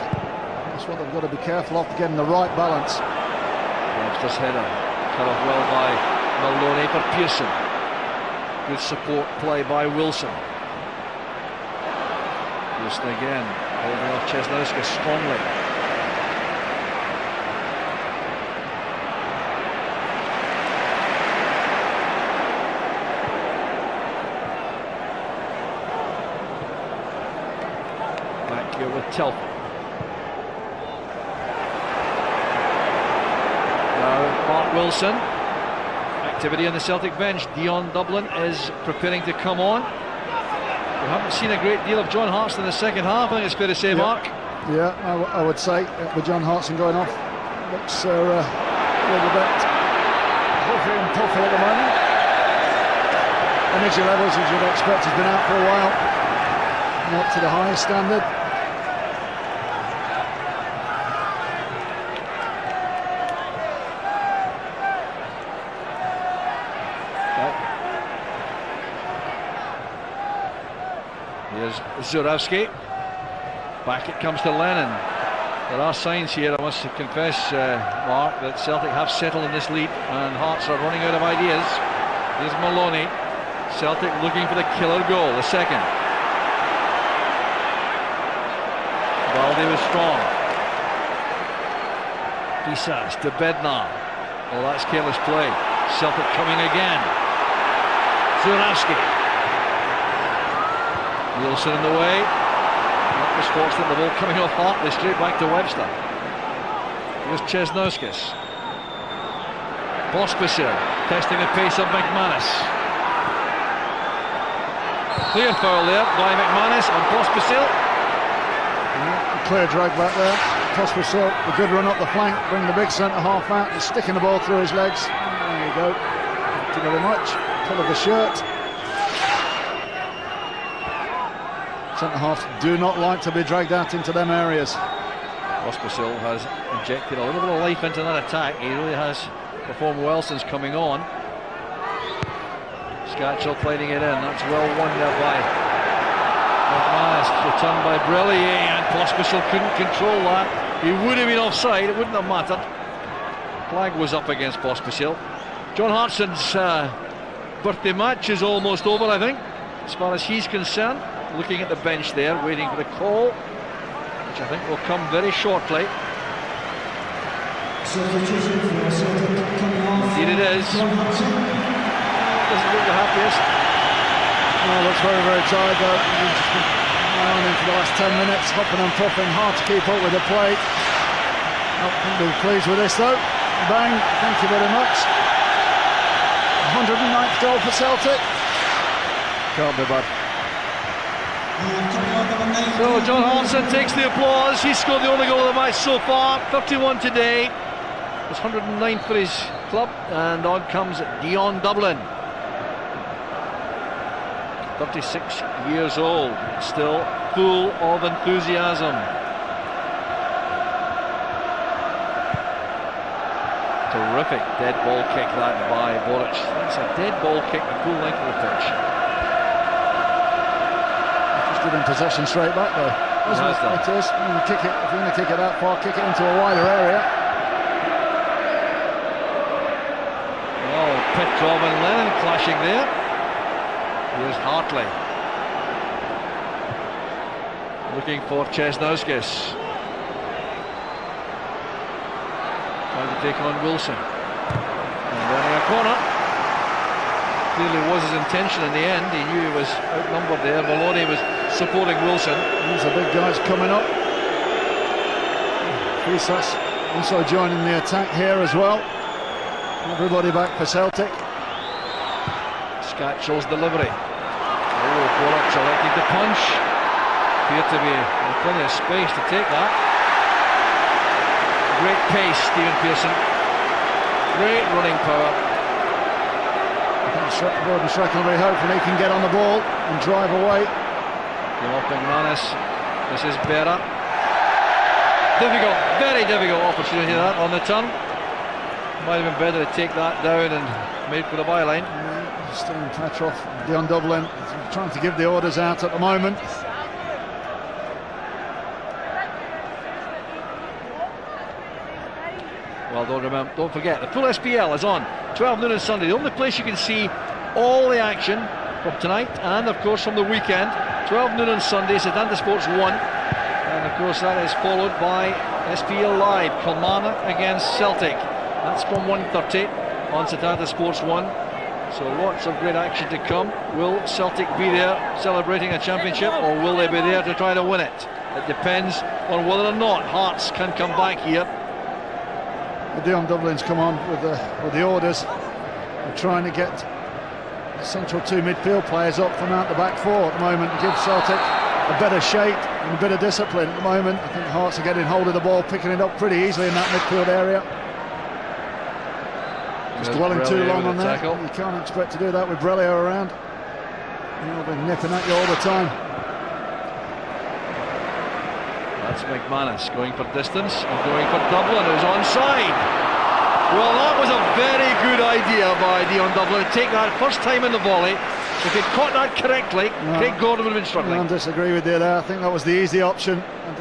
That's what they've got to be careful of, getting the right balance. Webster's header cut off well by Maloney for Pearson. Good support play by Wilson. Pearson again, holding off Cisnauskas strongly. Back here with Telford. Now Mark Wilson. Activity on the Celtic bench. Dion Dublin is preparing to come on. We haven't seen a great deal of John Hartson in the second half, I think it's fair to say, Mark. Yeah, I would say, with John Hartson going off, looks a little bit huffy and puffy at the moment. Energy levels, as you'd expect, has been out for a while. Not to the highest standard. Zurawski. Back it comes to Lennon. There are signs here, I must confess, Mark, that Celtic have settled in this lead and Hearts are running out of ideas. Here's Maloney. Celtic looking for the killer goal, the second. Baldy was strong. Pisas to Bednar. Oh, that's careless play. Celtic coming again. Zurawski. Wilson in the way. Not misfortunate, the ball coming off Hartley straight back to Webster. Here's Cisnauskas. Pospisil testing the pace of McManus. Clear foul there by McManus on Pospisil. Clear drag back there. Pospisil, the good run up the flank, bring the big centre half out and sticking the ball through his legs. There you go. Thank you very much. Pull of the shirt. Centre-halves do not like to be dragged out into them areas. Pospisil has injected a little bit of life into that attack. He really has performed well since coming on. Scatchell playing it in. That's well won there by McManus. Returned by Brillier, and Pospisil couldn't control that. He would have been offside. It wouldn't have mattered. Flag was up against Pospisil. John Hartson's birthday match is almost over, I think, as far as he's concerned. Looking at the bench there, waiting for the call, which I think will come very shortly. Indeed it is. Doesn't look the happiest. No, looks very, very tired though. He's just been on in for the last 10 minutes, hopping and puffing, hard to keep up with the play. Not be pleased with this though. Bang, thank you very much. 109th goal for Celtic. Can't be bad. So John Hartson takes the applause. He scored the only goal of the match so far, 31 today. It's 109th for his club, and on comes Dion Dublin. 36 years old, still full of enthusiasm. Terrific dead ball kick that by Boric. That's a dead ball kick the full length of the pitch. Given possession straight back though. It is. If you're going to kick it that far, kick it into a wider area. Oh, Petrov and Lennon clashing there. Here's Hartley. Looking for Cisnauskas. Trying to take on Wilson. And running a corner. Clearly was his intention in the end. He knew he was outnumbered there. Maloney was supporting Wilson. These are big guys coming up. Fisas also joining the attack here as well. Everybody back for Celtic. Scatchell's delivery. Oh, Boric electing to punch. Appeared to be plenty of space to take that. Great pace, Stephen Pearson. Great running power. Gordon Shreckenbury hopefully can get on the ball and drive away. Came off McManus. This is Berra. Difficult, very difficult opportunity that on the turn. Might have been better to take that down and make for the byline. Steven Petrov, Dion Dublin, trying to give the orders out at the moment. Well, don't forget, the full SPL is on 12 noon on Sunday. The only place you can see all the action from tonight and, of course, from the weekend. 12 noon on Sunday, Setanta Sports 1. And, of course, that is followed by SPL Live, Kilmarnock against Celtic. That's from 1:30 on Setanta Sports 1. So lots of great action to come. Will Celtic be there celebrating a championship, or will they be there to try to win it? It depends on whether or not Hearts can come back here. Dion Dublin's come on with the orders. We're trying to get the central two midfield players up from out the back four at the moment and give Celtic a better shape and a bit of discipline at the moment. I think Hearts are getting hold of the ball, picking it up pretty easily in that midfield area. Just dwelling too long on that. You can't expect to do that with Brelio around. He'll be nipping at you all the time. That's McManus going for distance and going for Dublin, who's onside. Well, that was a very good idea by Dion Dublin to take that first time in the volley. If he'd caught that correctly, Craig Gordon would have been struggling. I disagree with you there. I think that was the easy option. And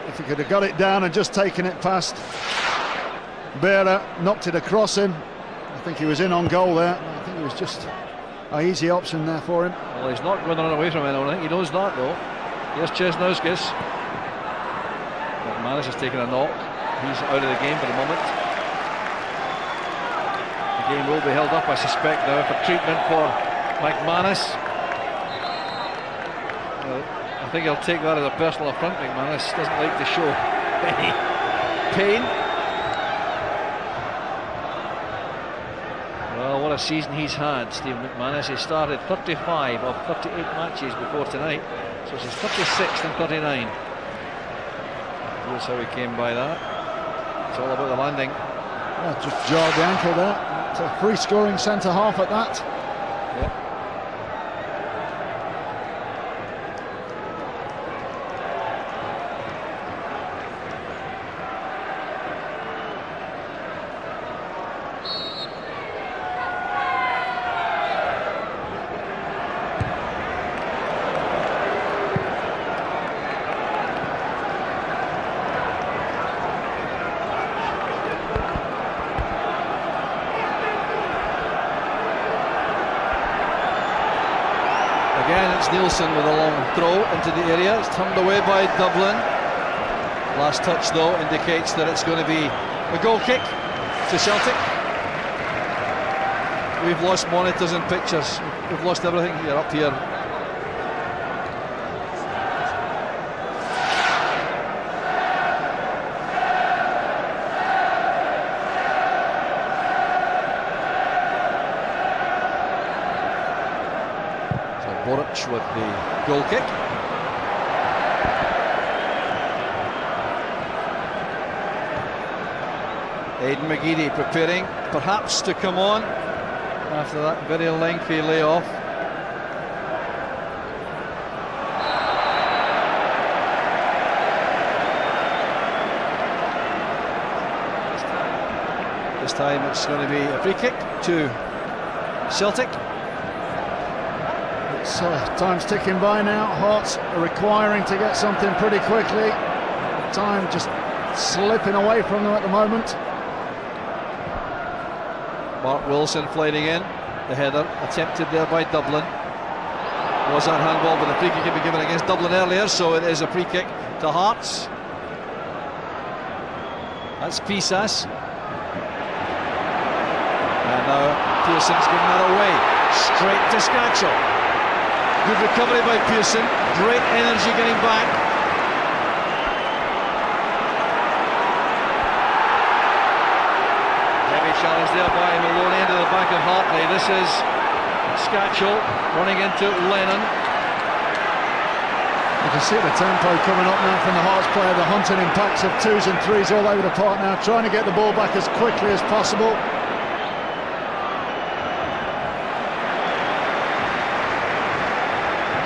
if he could have got it down and just taken it past Berra, knocked it across him, I think he was in on goal there. I think it was just an easy option there for him. Well, he's not going to run away from anyone. I think he knows that, though. Here's Chesnauskis. McManus has taken a knock. He's out of the game for the moment. The game will be held up, I suspect, now for treatment for McManus. I think he'll take that as a personal affront. McManus doesn't like to show any pain. Well, what a season he's had, Stephen McManus. He started 35 of 38 matches before tonight, so it's his 36th and 39. Here's how he came by that. It's all about the landing. Yeah, just jarred the ankle there. It's a free scoring centre half at that. Yeah. Nielsen with a long throw into the area. It's turned away by Dublin. Last touch, though, indicates that it's going to be a goal kick to Celtic. We've lost monitors and pictures. We've lost everything here up here. Boric with the goal kick. Aidan McGeady preparing perhaps to come on after that very lengthy layoff. This time it's going to be a free kick to Celtic. Time's ticking by now. Hearts are requiring to get something pretty quickly. Time just slipping away from them at the moment. Mark Wilson flying in. The header attempted there by Dublin. Was that handball, but the free kick had been given against Dublin earlier, so it is a free kick to Hearts. That's Pisas. And now Pearson's giving that away. Straight to Scatchell. Good recovery by Pearson, great energy getting back. Heavy challenge there by Maloney into the back of Hartley. This is Scatchell running into Lennon. You can see the tempo coming up now from the Hearts player. They're hunting in packs of 2s and 3s all over the park now, trying to get the ball back as quickly as possible.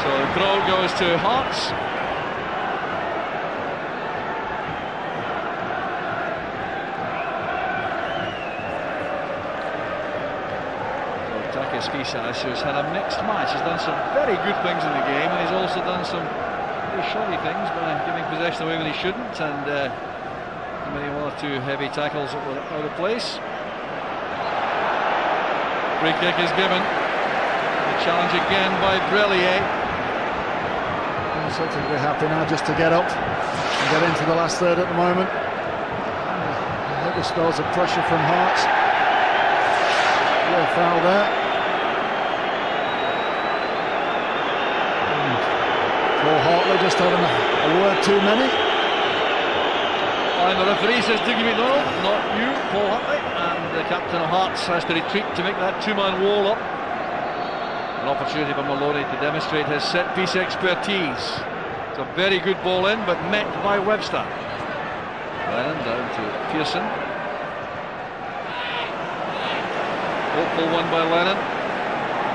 The throw goes to Hearts. Fisas, who's had a mixed match. He's done some very good things in the game, and he's also done some very shoddy things by giving possession away when he shouldn't, and committing one or two heavy tackles that were out of place. Free kick is given. The challenge again by Brelier. Celtic will be happy now just to get up and get into the last third at the moment. Heavy spells of pressure from Hearts. Little foul there. Paul Hartley just having a word too many. And the referee says Dougie McDonald, not you, Paul Hartley. And the captain of Hearts has to retreat to make that two-man wall up. An opportunity for Maloney to demonstrate his set-piece expertise. It's a very good ball in, but met by Webster. Lennon down to Pearson. Hopeful one by Lennon.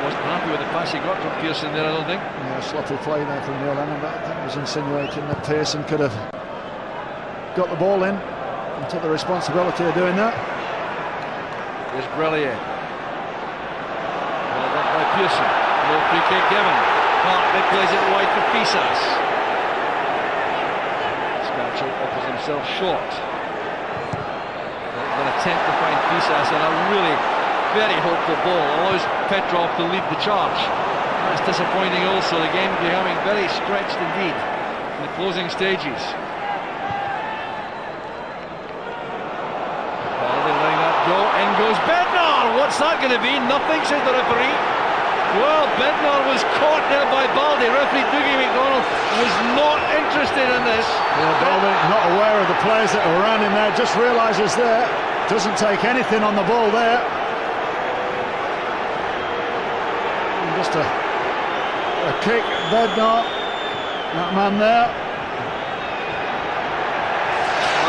Wasn't happy with the pass he got from Pearson there, I don't think. Yeah, sloppy play there from Neil Lennon, but I think it was insinuating that Pearson could have got the ball in and took the responsibility of doing that. Here's Brelier. Pearson, no free kick given. Hartley plays it wide for Fisas. Scatchel offers himself short. An attempt to find Fisas and a really very hopeful ball allows Petrov to lead the charge. That's disappointing also, the game becoming very stretched indeed in the closing stages. Baldy letting that go, in goes Bednar. What's that going to be? Nothing, says the referee. Well, Bednar was caught there by Baldy. Referee Dougie McDonald was not interested in this. Yeah, Baldy not aware of the players that are around him there, just realises there, doesn't take anything on the ball there. And just a kick, Bednar, that man there.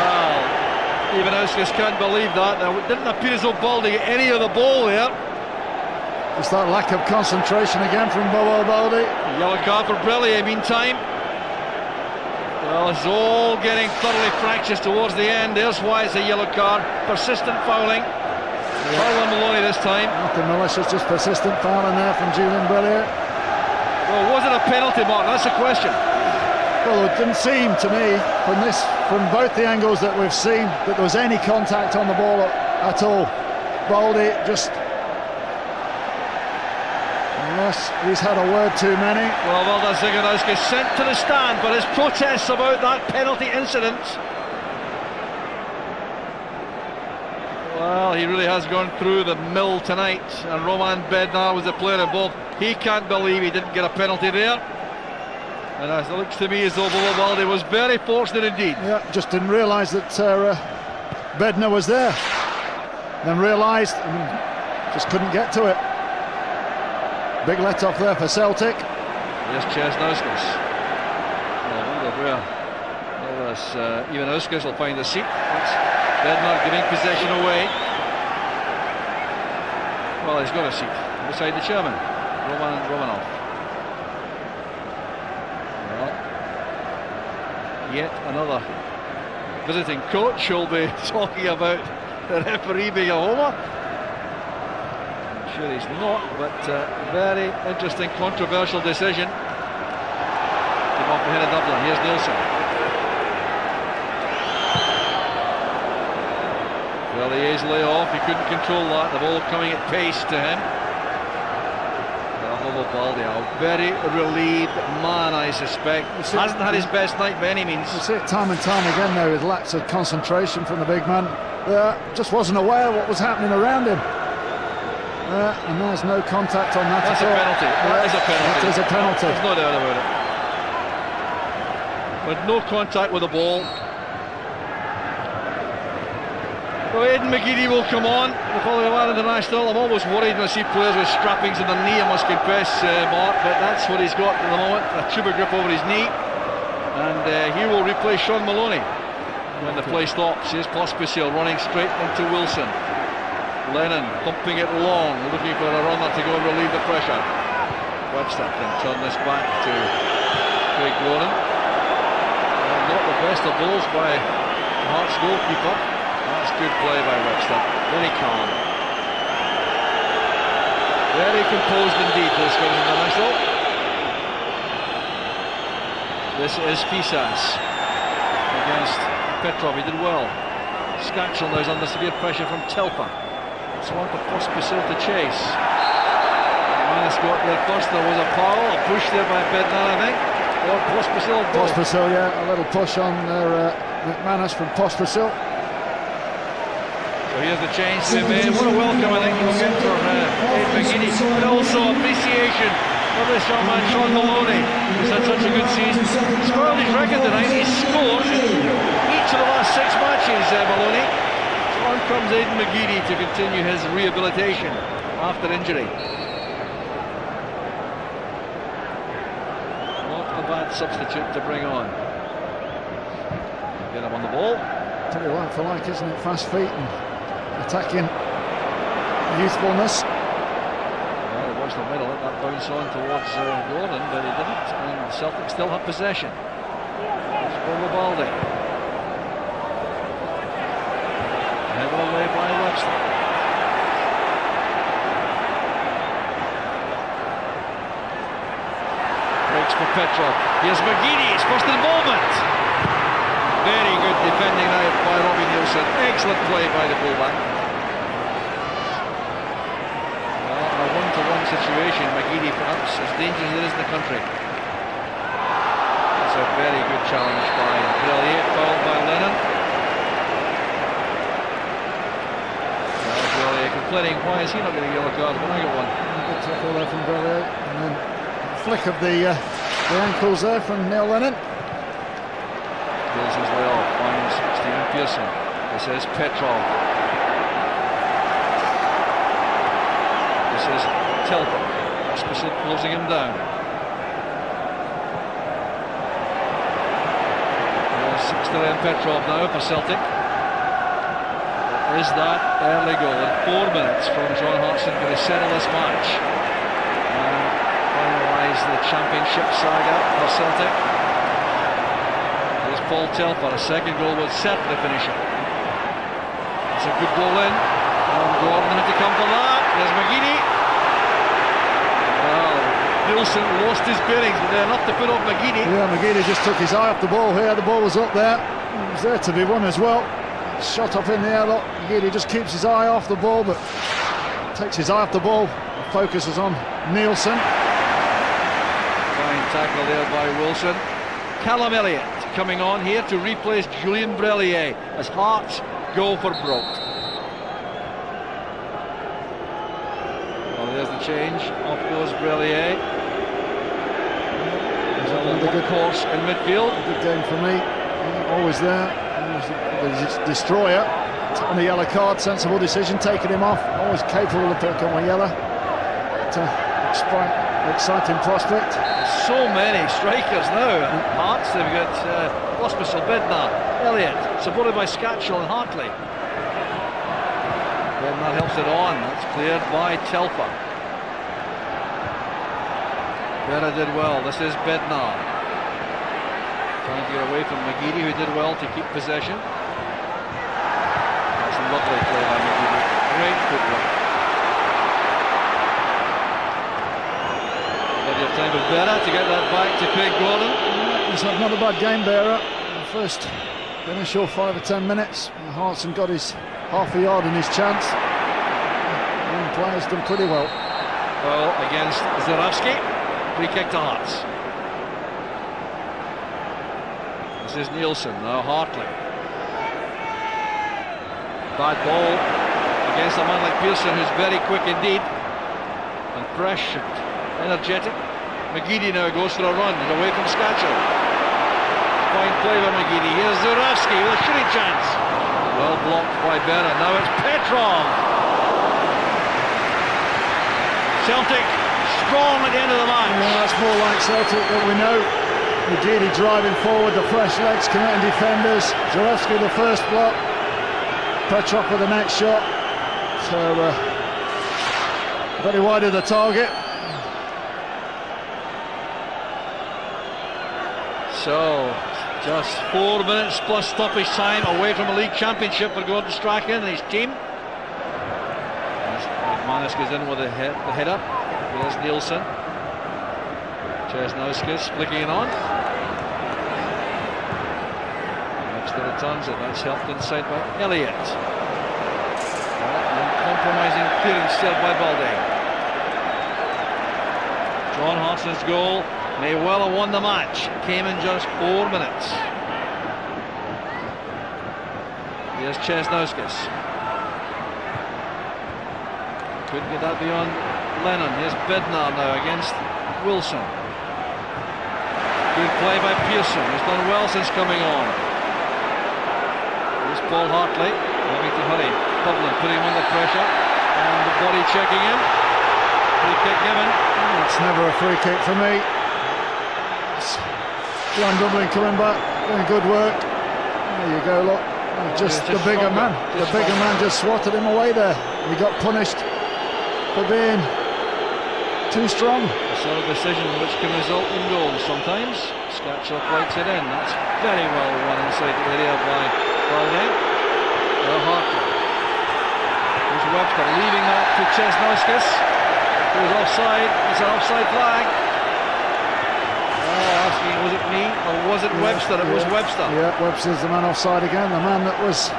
Well, even Auskis can't believe that. Now, it didn't appear as though Baldy got any of the ball there. Just that lack of concentration again from Bobo Baldy. Yellow card for Brelier meantime. Well, it's all getting thoroughly fractious towards the end. There's why it's a yellow card. Persistent fouling. Yeah. Foul on Maloney this time. Nothing malicious, just persistent fouling there from Julian Brelier. Well, was it a penalty, Mark? That's the question. Well, it didn't seem to me from both the angles that we've seen that there was any contact on the ball at all. Baldy just... Unless he's had a word too many. Well, Valdas Zyganowski sent to the stand for his protests about that penalty incident. Well, he really has gone through the mill tonight, and Roman Bednar was the player involved. He can't believe he didn't get a penalty there. And as it looks to me as though Baldy was very fortunate indeed. Yeah, just didn't realise that Bednar was there. Then realised and just couldn't get to it. Big let-off there for Celtic. Here's Chesnauskas. I wonder where even Auskis will find a seat. That's Bednar giving possession away. Well, he's got a seat beside the chairman, Romanov. Well, yet another visiting coach will be talking about the referee being a homer. Sure he's not, but very interesting, controversial decision. Came off ahead of Dublin. Here's Nielsen. Well, he is lay off. He couldn't control that. The ball coming at pace to him. Baldy, a very relieved man, I suspect. Hasn't had his best night by any means. You see it time and time again now with lacks of concentration from the big man. Just wasn't aware of what was happening around him. And there's no contact on that. That's a penalty. That is a penalty. That is a penalty. There's no doubt about it. With no contact with the ball. So Aidan McGeady will come on before the Ireland International. I'm almost worried when I see players with strappings in their knee, I must confess, Mark, but that's what he's got at the moment, a tuba grip over his knee. And he will replace Sean Maloney when the play stops. Here's Pospisil running straight into Wilson. Lennon pumping it long, looking for a runner to go and relieve the pressure. Webster can turn this back to Craig Gordon. Well, not the best of balls by Hearts goalkeeper. That's good play by Webster, very calm. Very composed indeed, this Scottish international. This is Fisas against Petrov. He did well. Skacel now is under severe pressure from Telfer. It's one for Pospisil to chase. Manus got there first. There was a foul, a push there by Bednar, I think. Or Pospisil. Pospisil, yeah, a little push on there, McManus from Pospisil. So here's the change to be made. What a welcome, I think, you'll get for Ed McGeady. And also appreciation for this young man, Sean Maloney. He's had such a good season. He's spoiled his record tonight. He's scored each of the last 6 matches, Maloney. So on comes Aidan McGeady to continue his rehabilitation after injury. Not a bad substitute to bring on. Get him on the ball. Tell you like for like, isn't it? Fast feet and attacking youthfulness. Well, he watched the middle, let that bounce on towards Gordon, but he didn't, and Celtic still have possession. It's Baldi. Headed away by Webster. Breaks for Petrov. Here's McGeady, his first involvement. Very good defending now by Robbie Nielsen. Excellent play by the fullback. Well, in a one-to-one situation, McGeady perhaps as dangerous as it is in the country. It's a very good challenge by Brellier, fouled by Lennon. Well, Brellier complaining, why is he not getting a yellow card when I got one? Good tackle there from Brellier, and then a flick of the ankles there from Neil Lennon. Pulls his way off, finds Stephen Pearson. This is Petrov. This is Telfer. Pospisil closing him down. There's 6 to them Petrov now for Celtic. Is that early goal in 4 minutes from John Hartson going to settle this match and finalise the championship saga for Celtic? Paul Telfer, a second goal would certainly finish it. It's a good goal in, and Gordon had to come for that. There's McGeady. Well, Nielsen lost his bearings, but they're enough to put off McGeady. Yeah, McGeady just took his eye off the ball here. The ball was up there. It was there to be won as well. Shot up in the air. Look, McGeady just keeps his eye off the ball, but takes his eye off the ball. The focus is on Nielsen. Fine tackle there by Wilson. Callum Elliott coming on here to replace Julien Brellier as Hearts go for broke. Well, there's the change. Off goes Brellier. A good course in midfield. Good game for me. Always there. The destroyer. On the yellow card, sensible decision, taking him off. Always capable of picking on a yellow. Exciting prospect. So many strikers now. Hearts, they've got Pospisil, Bednar, Elliott, supported by Skacel and Hartley. Bednar helps it on. That's cleared by Telfer. Berra did well. This is Bednar. Trying to get away from McGeady, who did well to keep possession. That's a lovely play by McGeady. Great footwork. Plenty of time with Berra to get that back to Craig Gordon. He's had not a bad game, Berra. The first initial 5 or 10 minutes, Hartson got his half a yard in his chance. Young players done pretty well. Well, against Zurawski, free kick to Hearts. This is Nielsen, now Hartley. Bad ball against a man like Pearson, who's very quick indeed, and fresh and energetic. McGeady now goes for a run and away from Skacel. Fine play by McGeady. Here's Zurawski with a shooting chance. Well blocked by Berra. Now it's Petrov. Celtic strong at the end of the match. Yeah, that's more like Celtic that we know. McGeady driving forward, the fresh legs, connecting defenders. Zurawski the first block. Petrov for the next shot. So very wide of the target. So, just 4 minutes plus stoppage time away from a league championship for Gordon Strachan and his team. As McManus goes in with the header. There's Nielsen. Chesnauskas flicking it on. Webster returns it. That's helped inside by Elliott. Uncompromising clearance there by Balde. John Hartson's goal may well have won the match. Came in just 4 minutes. Here's Chesnauskas. Couldn't get that beyond Lennon. Here's Bednar now against Wilson. Good play by Pearson. He's done well since coming on. Here's Paul Hartley having to hurry. Dublin putting him under pressure. And the body checking him. Free kick given. It's never a free kick for me. It's John Dublin coming back, doing good work. There you go, look. Just the bigger man. The bigger man just swatted him away there. He got punished for being too strong. A sort of decision which can result in goals sometimes. Scatchel fights it in. That's very well run inside the area by Balde. Hartley. There's Webster leaving that to Chesnauskas. Who's offside. It's an offside flag. Asking, was it me or was it Webster? It was Webster. Yeah, Webster's the man offside again. The man that was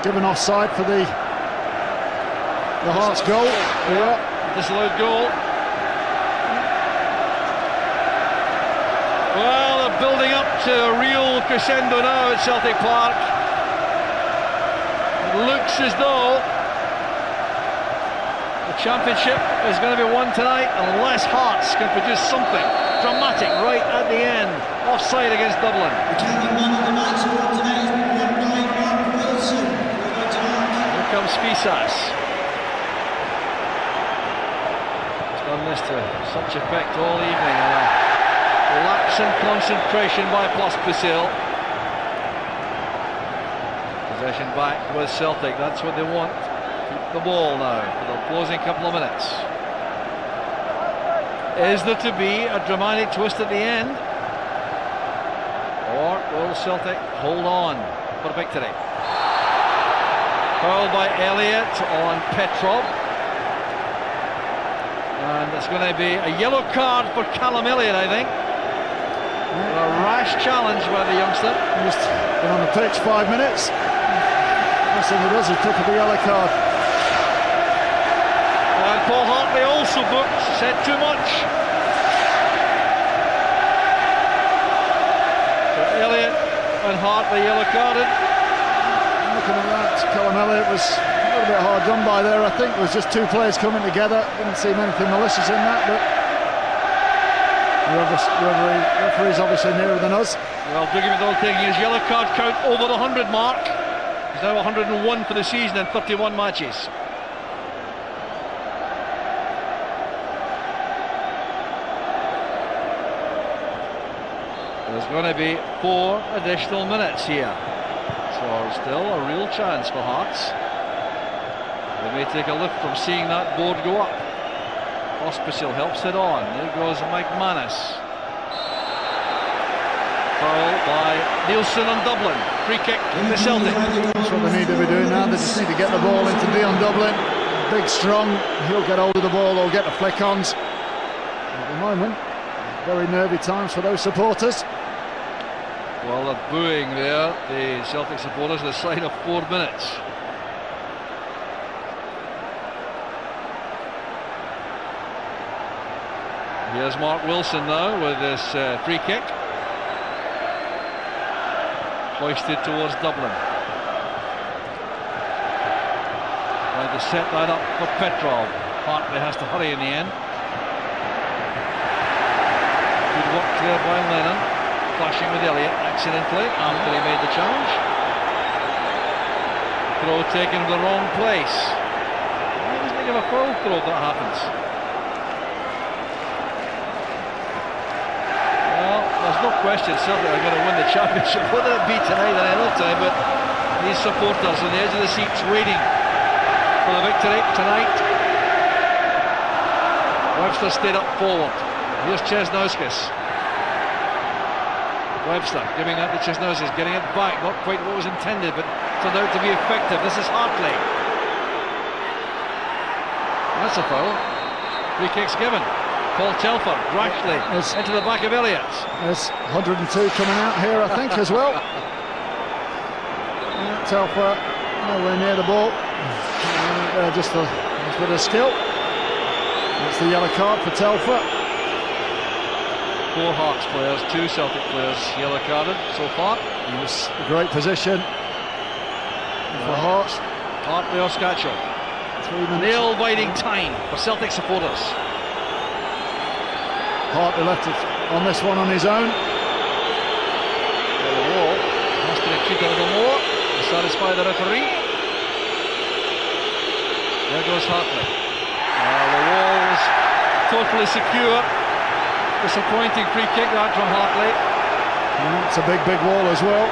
given offside for the Hearts goal. Yeah. Disallowed goal. Well, they're building up to a real crescendo now at Celtic Park. It looks as though the championship is going to be won tonight unless Hearts can produce something dramatic right at the end. Offside against Dublin. Here comes Fisas. He's done this to such effect all evening. A lapse in concentration by Pospisil. Possession back with Celtic. That's what they want. Keep the ball now for the closing couple of minutes. Is there to be a dramatic twist at the end? Or will Celtic hold on for victory? Fouled by Elliott on Petrov. And it's going to be a yellow card for Callum Elliott, I think. A rash challenge by the youngster. Just been on the pitch 5 minutes. Last thing he does is took the yellow card. And Paul Hartley also booked, said too much. So Elliott and Hartley yellow carded. Looking at that, Callum Elliott was a little bit hard done by there, I think. It was just two players coming together. Didn't seem anything malicious in that, but the referee's obviously nearer than us. Well, Dougie McDonald taking his yellow card count over the 100 mark. He's now 101 for the season in 31 matches. There's going to be 4 additional minutes here, so still a real chance for Hearts. They may take a lift from seeing that board go up. Pospisil helps it on. There goes McManus. Foul by Nielsen on Dublin. Free kick to Celtic. That's what they need to be doing now. They just need to get the ball into Dion Dublin. Big, strong. He'll get hold of the ball or get the flick-ons. At the moment, very nervy times for those supporters. Well, they're booing there, the Celtic supporters, the sign of 4 minutes. Here's Mark Wilson now with this free kick. Hoisted towards Dublin. Trying to set that up for Petrov. Hartley has to hurry in the end. Good work there by Lennon. Clashing with Elliott accidentally after he made the challenge. Throw taken to the wrong place. Why doesn't he give a foul throw if that happens? Well, there's no question Celtic are going to win the championship, whether it be tonight or another time, but these supporters on the edge of the seats waiting for the victory tonight. Webster stayed up forward. Here's Chesnauskas. Webster giving that to Chesnauskas, getting it back, not quite what was intended, but turned out to be effective. This is Hartley. That's a foul. Free kick's given. Paul Telfer, rashly into the back of Elliott. There's 102 coming out here, I think, as well. Telfer nowhere near the ball. Just a bit of skill. That's the yellow card for Telfer. 4 Hearts players, 2 Celtic players yellow carded so far. It was a great position for Hearts. Hartley or Scatchell. Nail-biting time for Celtic supporters. Hartley left it on this one on his own. Well, the wall has to retreat a little more to satisfy the referee. There goes Hartley. The wall was totally secure. Disappointing free kick that from Hartley. It's a big wall as well.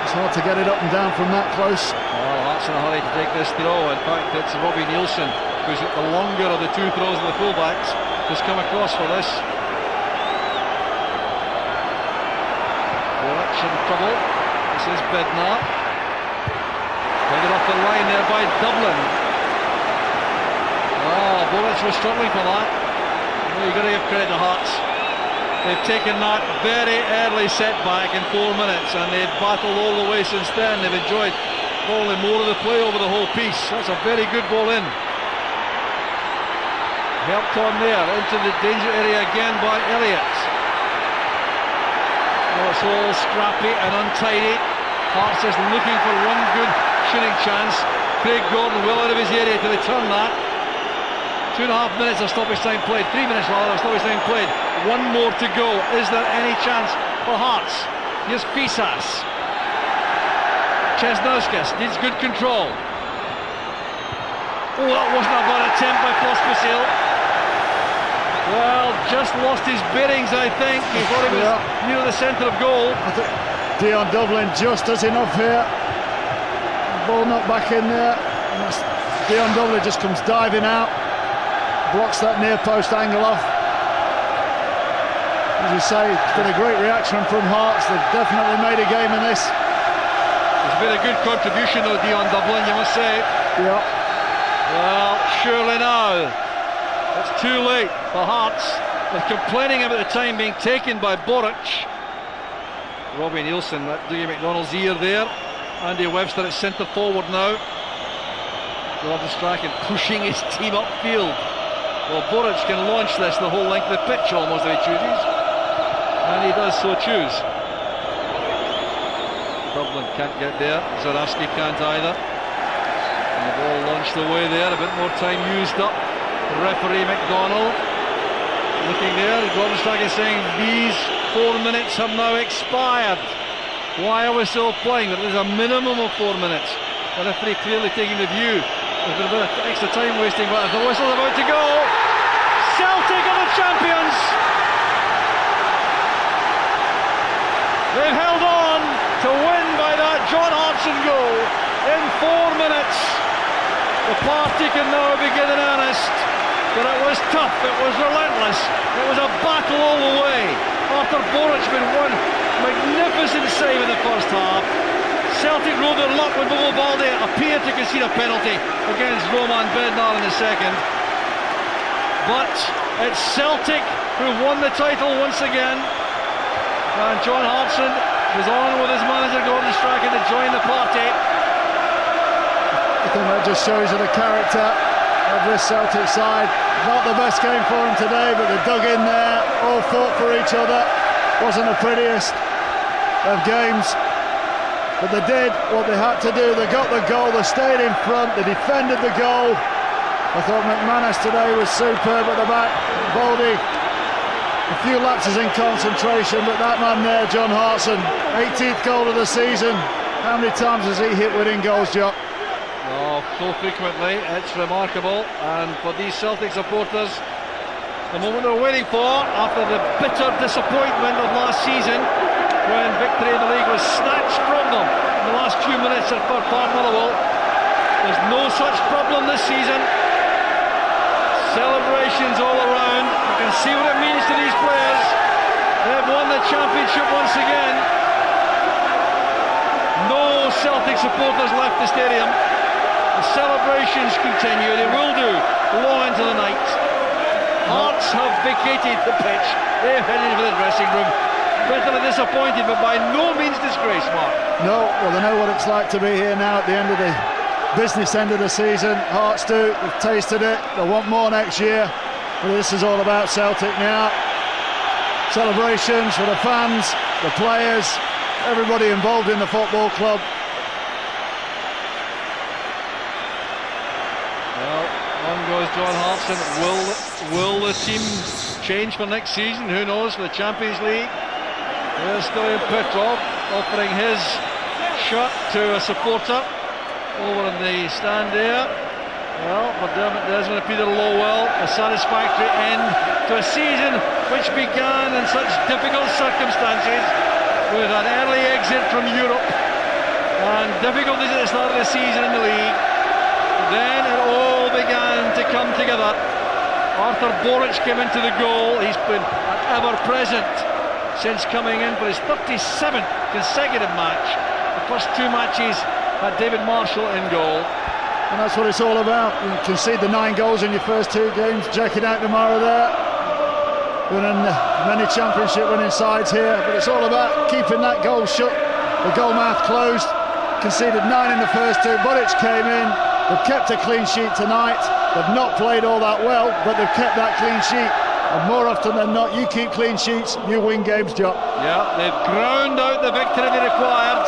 It's hard to get it up and down from that close. Well, Hearts in a hurry to take this throw. In fact, it's Robbie Nielsen who's the longer of the 2 throws of the fullbacks who's come across for this. Boric in trouble. This is Bednar. Headed off the line there by Dublin. Oh, Boric was struggling for that. You've got to give credit to Hearts. They've taken that very early setback in 4 minutes and they've battled all the way since then. They've enjoyed probably more of the play over the whole piece. That's a very good ball in. Helped on there into the danger area again by Elliott. Oh, it's all scrappy and untidy. Hearts is looking for one good shooting chance. Craig Gordon well out of his area to return that. 2.5 minutes of stoppage time played, 3 minutes rather of stoppage time played. 1 more to go. Is there any chance for Hearts? Here's Pisas. Chesnauskas needs good control. Oh, that wasn't a bad attempt by Pospisil. Well, just lost his bearings, I think. He thought he was near the centre of goal. I think Dion Dublin just does enough here. Ball not back in there. Dion Dublin just comes diving out. Blocks that near post angle off. As you say, it's been a great reaction from Hearts. They've definitely made a game in this. It's been a good contribution though, Dion Dublin, you must say. Yeah. Well, surely now. It's too late for Hearts. They're complaining about the time being taken by Boric. Robbie Nielsen, that Dougie McDonald's ear there. Andy Webster at centre forward now. Gordon Strachan pushing his team upfield. Well, Boric can launch this the whole length of the pitch almost if he chooses. And he does so choose. Dublin can't get there. Zarowski can't either. And the ball launched away there. A bit more time used up. The referee McDonald looking there. Gordon Strachan saying these 4 minutes have now expired. Why are we still playing? There's a minimum of 4 minutes. The referee clearly taking the view. There's been a bit of extra time wasting, but the whistle's about to go. Celtic are the champions. They've held on to win by that John Hartson goal in 4 minutes. The party can now begin in earnest. But it was tough, it was relentless, it was a battle all the way. After Boric been one magnificent save in the first half, Celtic rode their luck when Bobo Balde appeared to concede a penalty against Roman Bednar in the second. But it's Celtic who won the title once again. And John Hartson was on with his manager Gordon Strachan to join the party. I think that just shows you the character of this Celtic side. Not the best game for them today, but they dug in there, all fought for each other. Wasn't the prettiest of games, but they did what they had to do. They got the goal, they stayed in front, they defended the goal. I thought McManus today was superb at the back. Baldy, a few lapses in concentration, but that man there, John Hartson, 18th goal of the season. How many times has he hit winning goals, Jock? Oh, so frequently, it's remarkable. And for these Celtic supporters, the moment they're waiting for after the bitter disappointment of last season, when victory in the league was snatched from them in the last few minutes at Park Motherwell. There's no such problem this season. Celebrations all around. You can see what it means to these players. They've won the championship once again. No Celtic supporters left the stadium. The celebrations continue, they will do, long into the night. Hearts have vacated the pitch, they've headed for the dressing room. Bitterly disappointed, but by no means disgraced, Mark. No, well, they know what it's like to be here now at the end of the business end of the season. Hearts do, they've tasted it, they want more next year. But this is all about Celtic now. Celebrations for the fans, the players, everybody involved in the football club. Well, on goes John Hartson. Will the team change for next season? Who knows, for the Champions League? There's Stoyan Petrov offering his shirt to a supporter over in the stand there. Well, but Desmond and Peter Lowell, a satisfactory end to a season which began in such difficult circumstances with an early exit from Europe and difficulties at the start of the season in the league. Then it all began to come together. Arthur Boric came into the goal. He's been ever present since coming in for his 37th consecutive match. The first two matches had David Marshall in goal. And that's what it's all about. You concede the 9 goals in your first 2 games. Jackie McNamara there, winning many championship winning sides here. But it's all about keeping that goal shut, the goal mouth closed. Conceded 9 in the first 2. Boric came in. They've kept a clean sheet tonight. They've not played all that well, but they've kept that clean sheet. And more often than not, you keep clean sheets, you win games, Jock. Yeah, they've ground out the victory they required.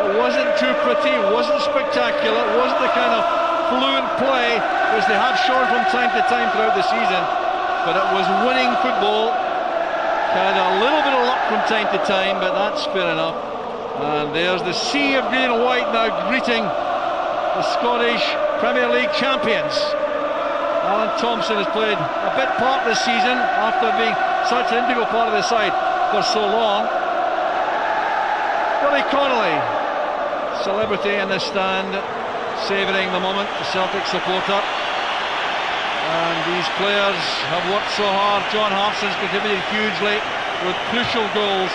It wasn't too pretty, it wasn't spectacular, it wasn't the kind of fluent play which they have shown from time to time throughout the season, but it was winning football. Had a little bit of luck from time to time, but that's fair enough. And there's the sea of green and white now greeting the Scottish Premier League champions. Alan Thompson has played a bit part this season after being such an integral part of the side for so long. Billy Connolly, celebrity in the stand, savouring the moment, the Celtic supporter. And these players have worked so hard. John Hartson's contributed hugely with crucial goals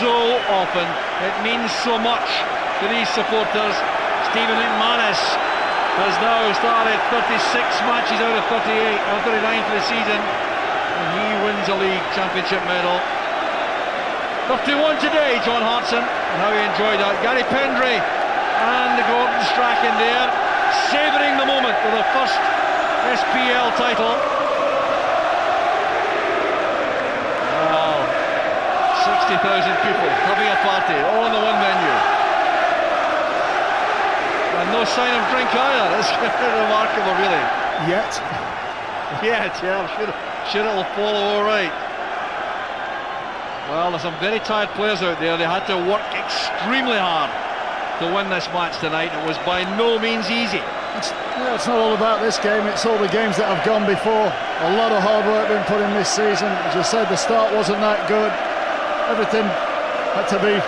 so often. It means so much to these supporters. Stephen McManus has now started 36 matches out of 39 for the season, and he wins a league championship medal. 31 today, John Hartson, and how he enjoyed that. Gary Pendry and the Gordon Strachan there, savouring the moment for the first SPL title. Wow, 60,000 people having a party, all in the one venue. And no sign of drink either. It's remarkable, really. Yet, yeah, I'm sure it will follow all right. Well, there's some very tired players out there. They had to work extremely hard to win this match tonight. It was by no means easy. It's not all about this game, it's all the games that have gone before. A lot of hard work been put in this season. As you said, the start wasn't that good. Everything had to be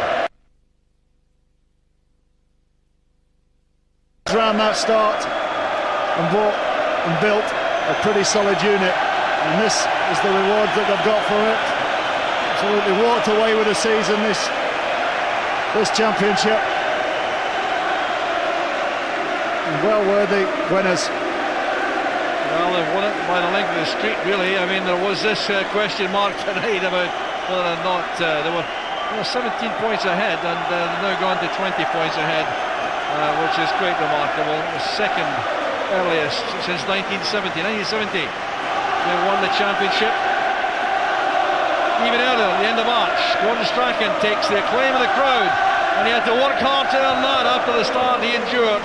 around that start and bought and built a pretty solid unit, and this is the reward that they've got for it. Absolutely walked away with the season, this championship, and well worthy winners. Well, they've won it by the length of the street, really. I mean, there was this question mark tonight about whether or not they were 17 points ahead, and they've now gone to 20 points ahead. Which is quite remarkable. The second earliest since 1970. 1970 they won the championship. Even earlier, at the end of March, Gordon Strachan takes the acclaim of the crowd, and he had to work hard to earn that after the start he endured.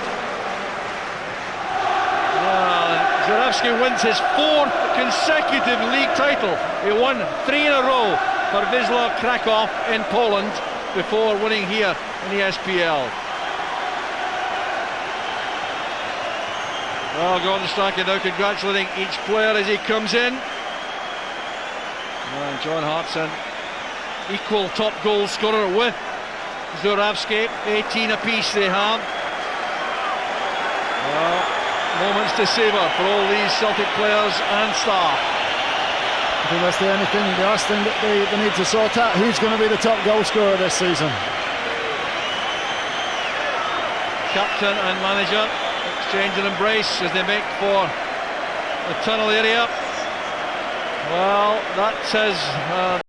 Zarewski wins his 4th consecutive league title. He won 3 in a row for Wisła Krakow in Poland before winning here in the SPL. Well, Gordon Strachan now congratulating each player as he comes in. And John Hartson, equal top goal scorer with Zurawski, 18 apiece they have. Well, moments to savour for all these Celtic players and staff. I think that's the only thing, the last thing that they need to sort out. Who's going to be the top goal scorer this season? Captain and manager Exchange and embrace as they make for the tunnel area. Well, that says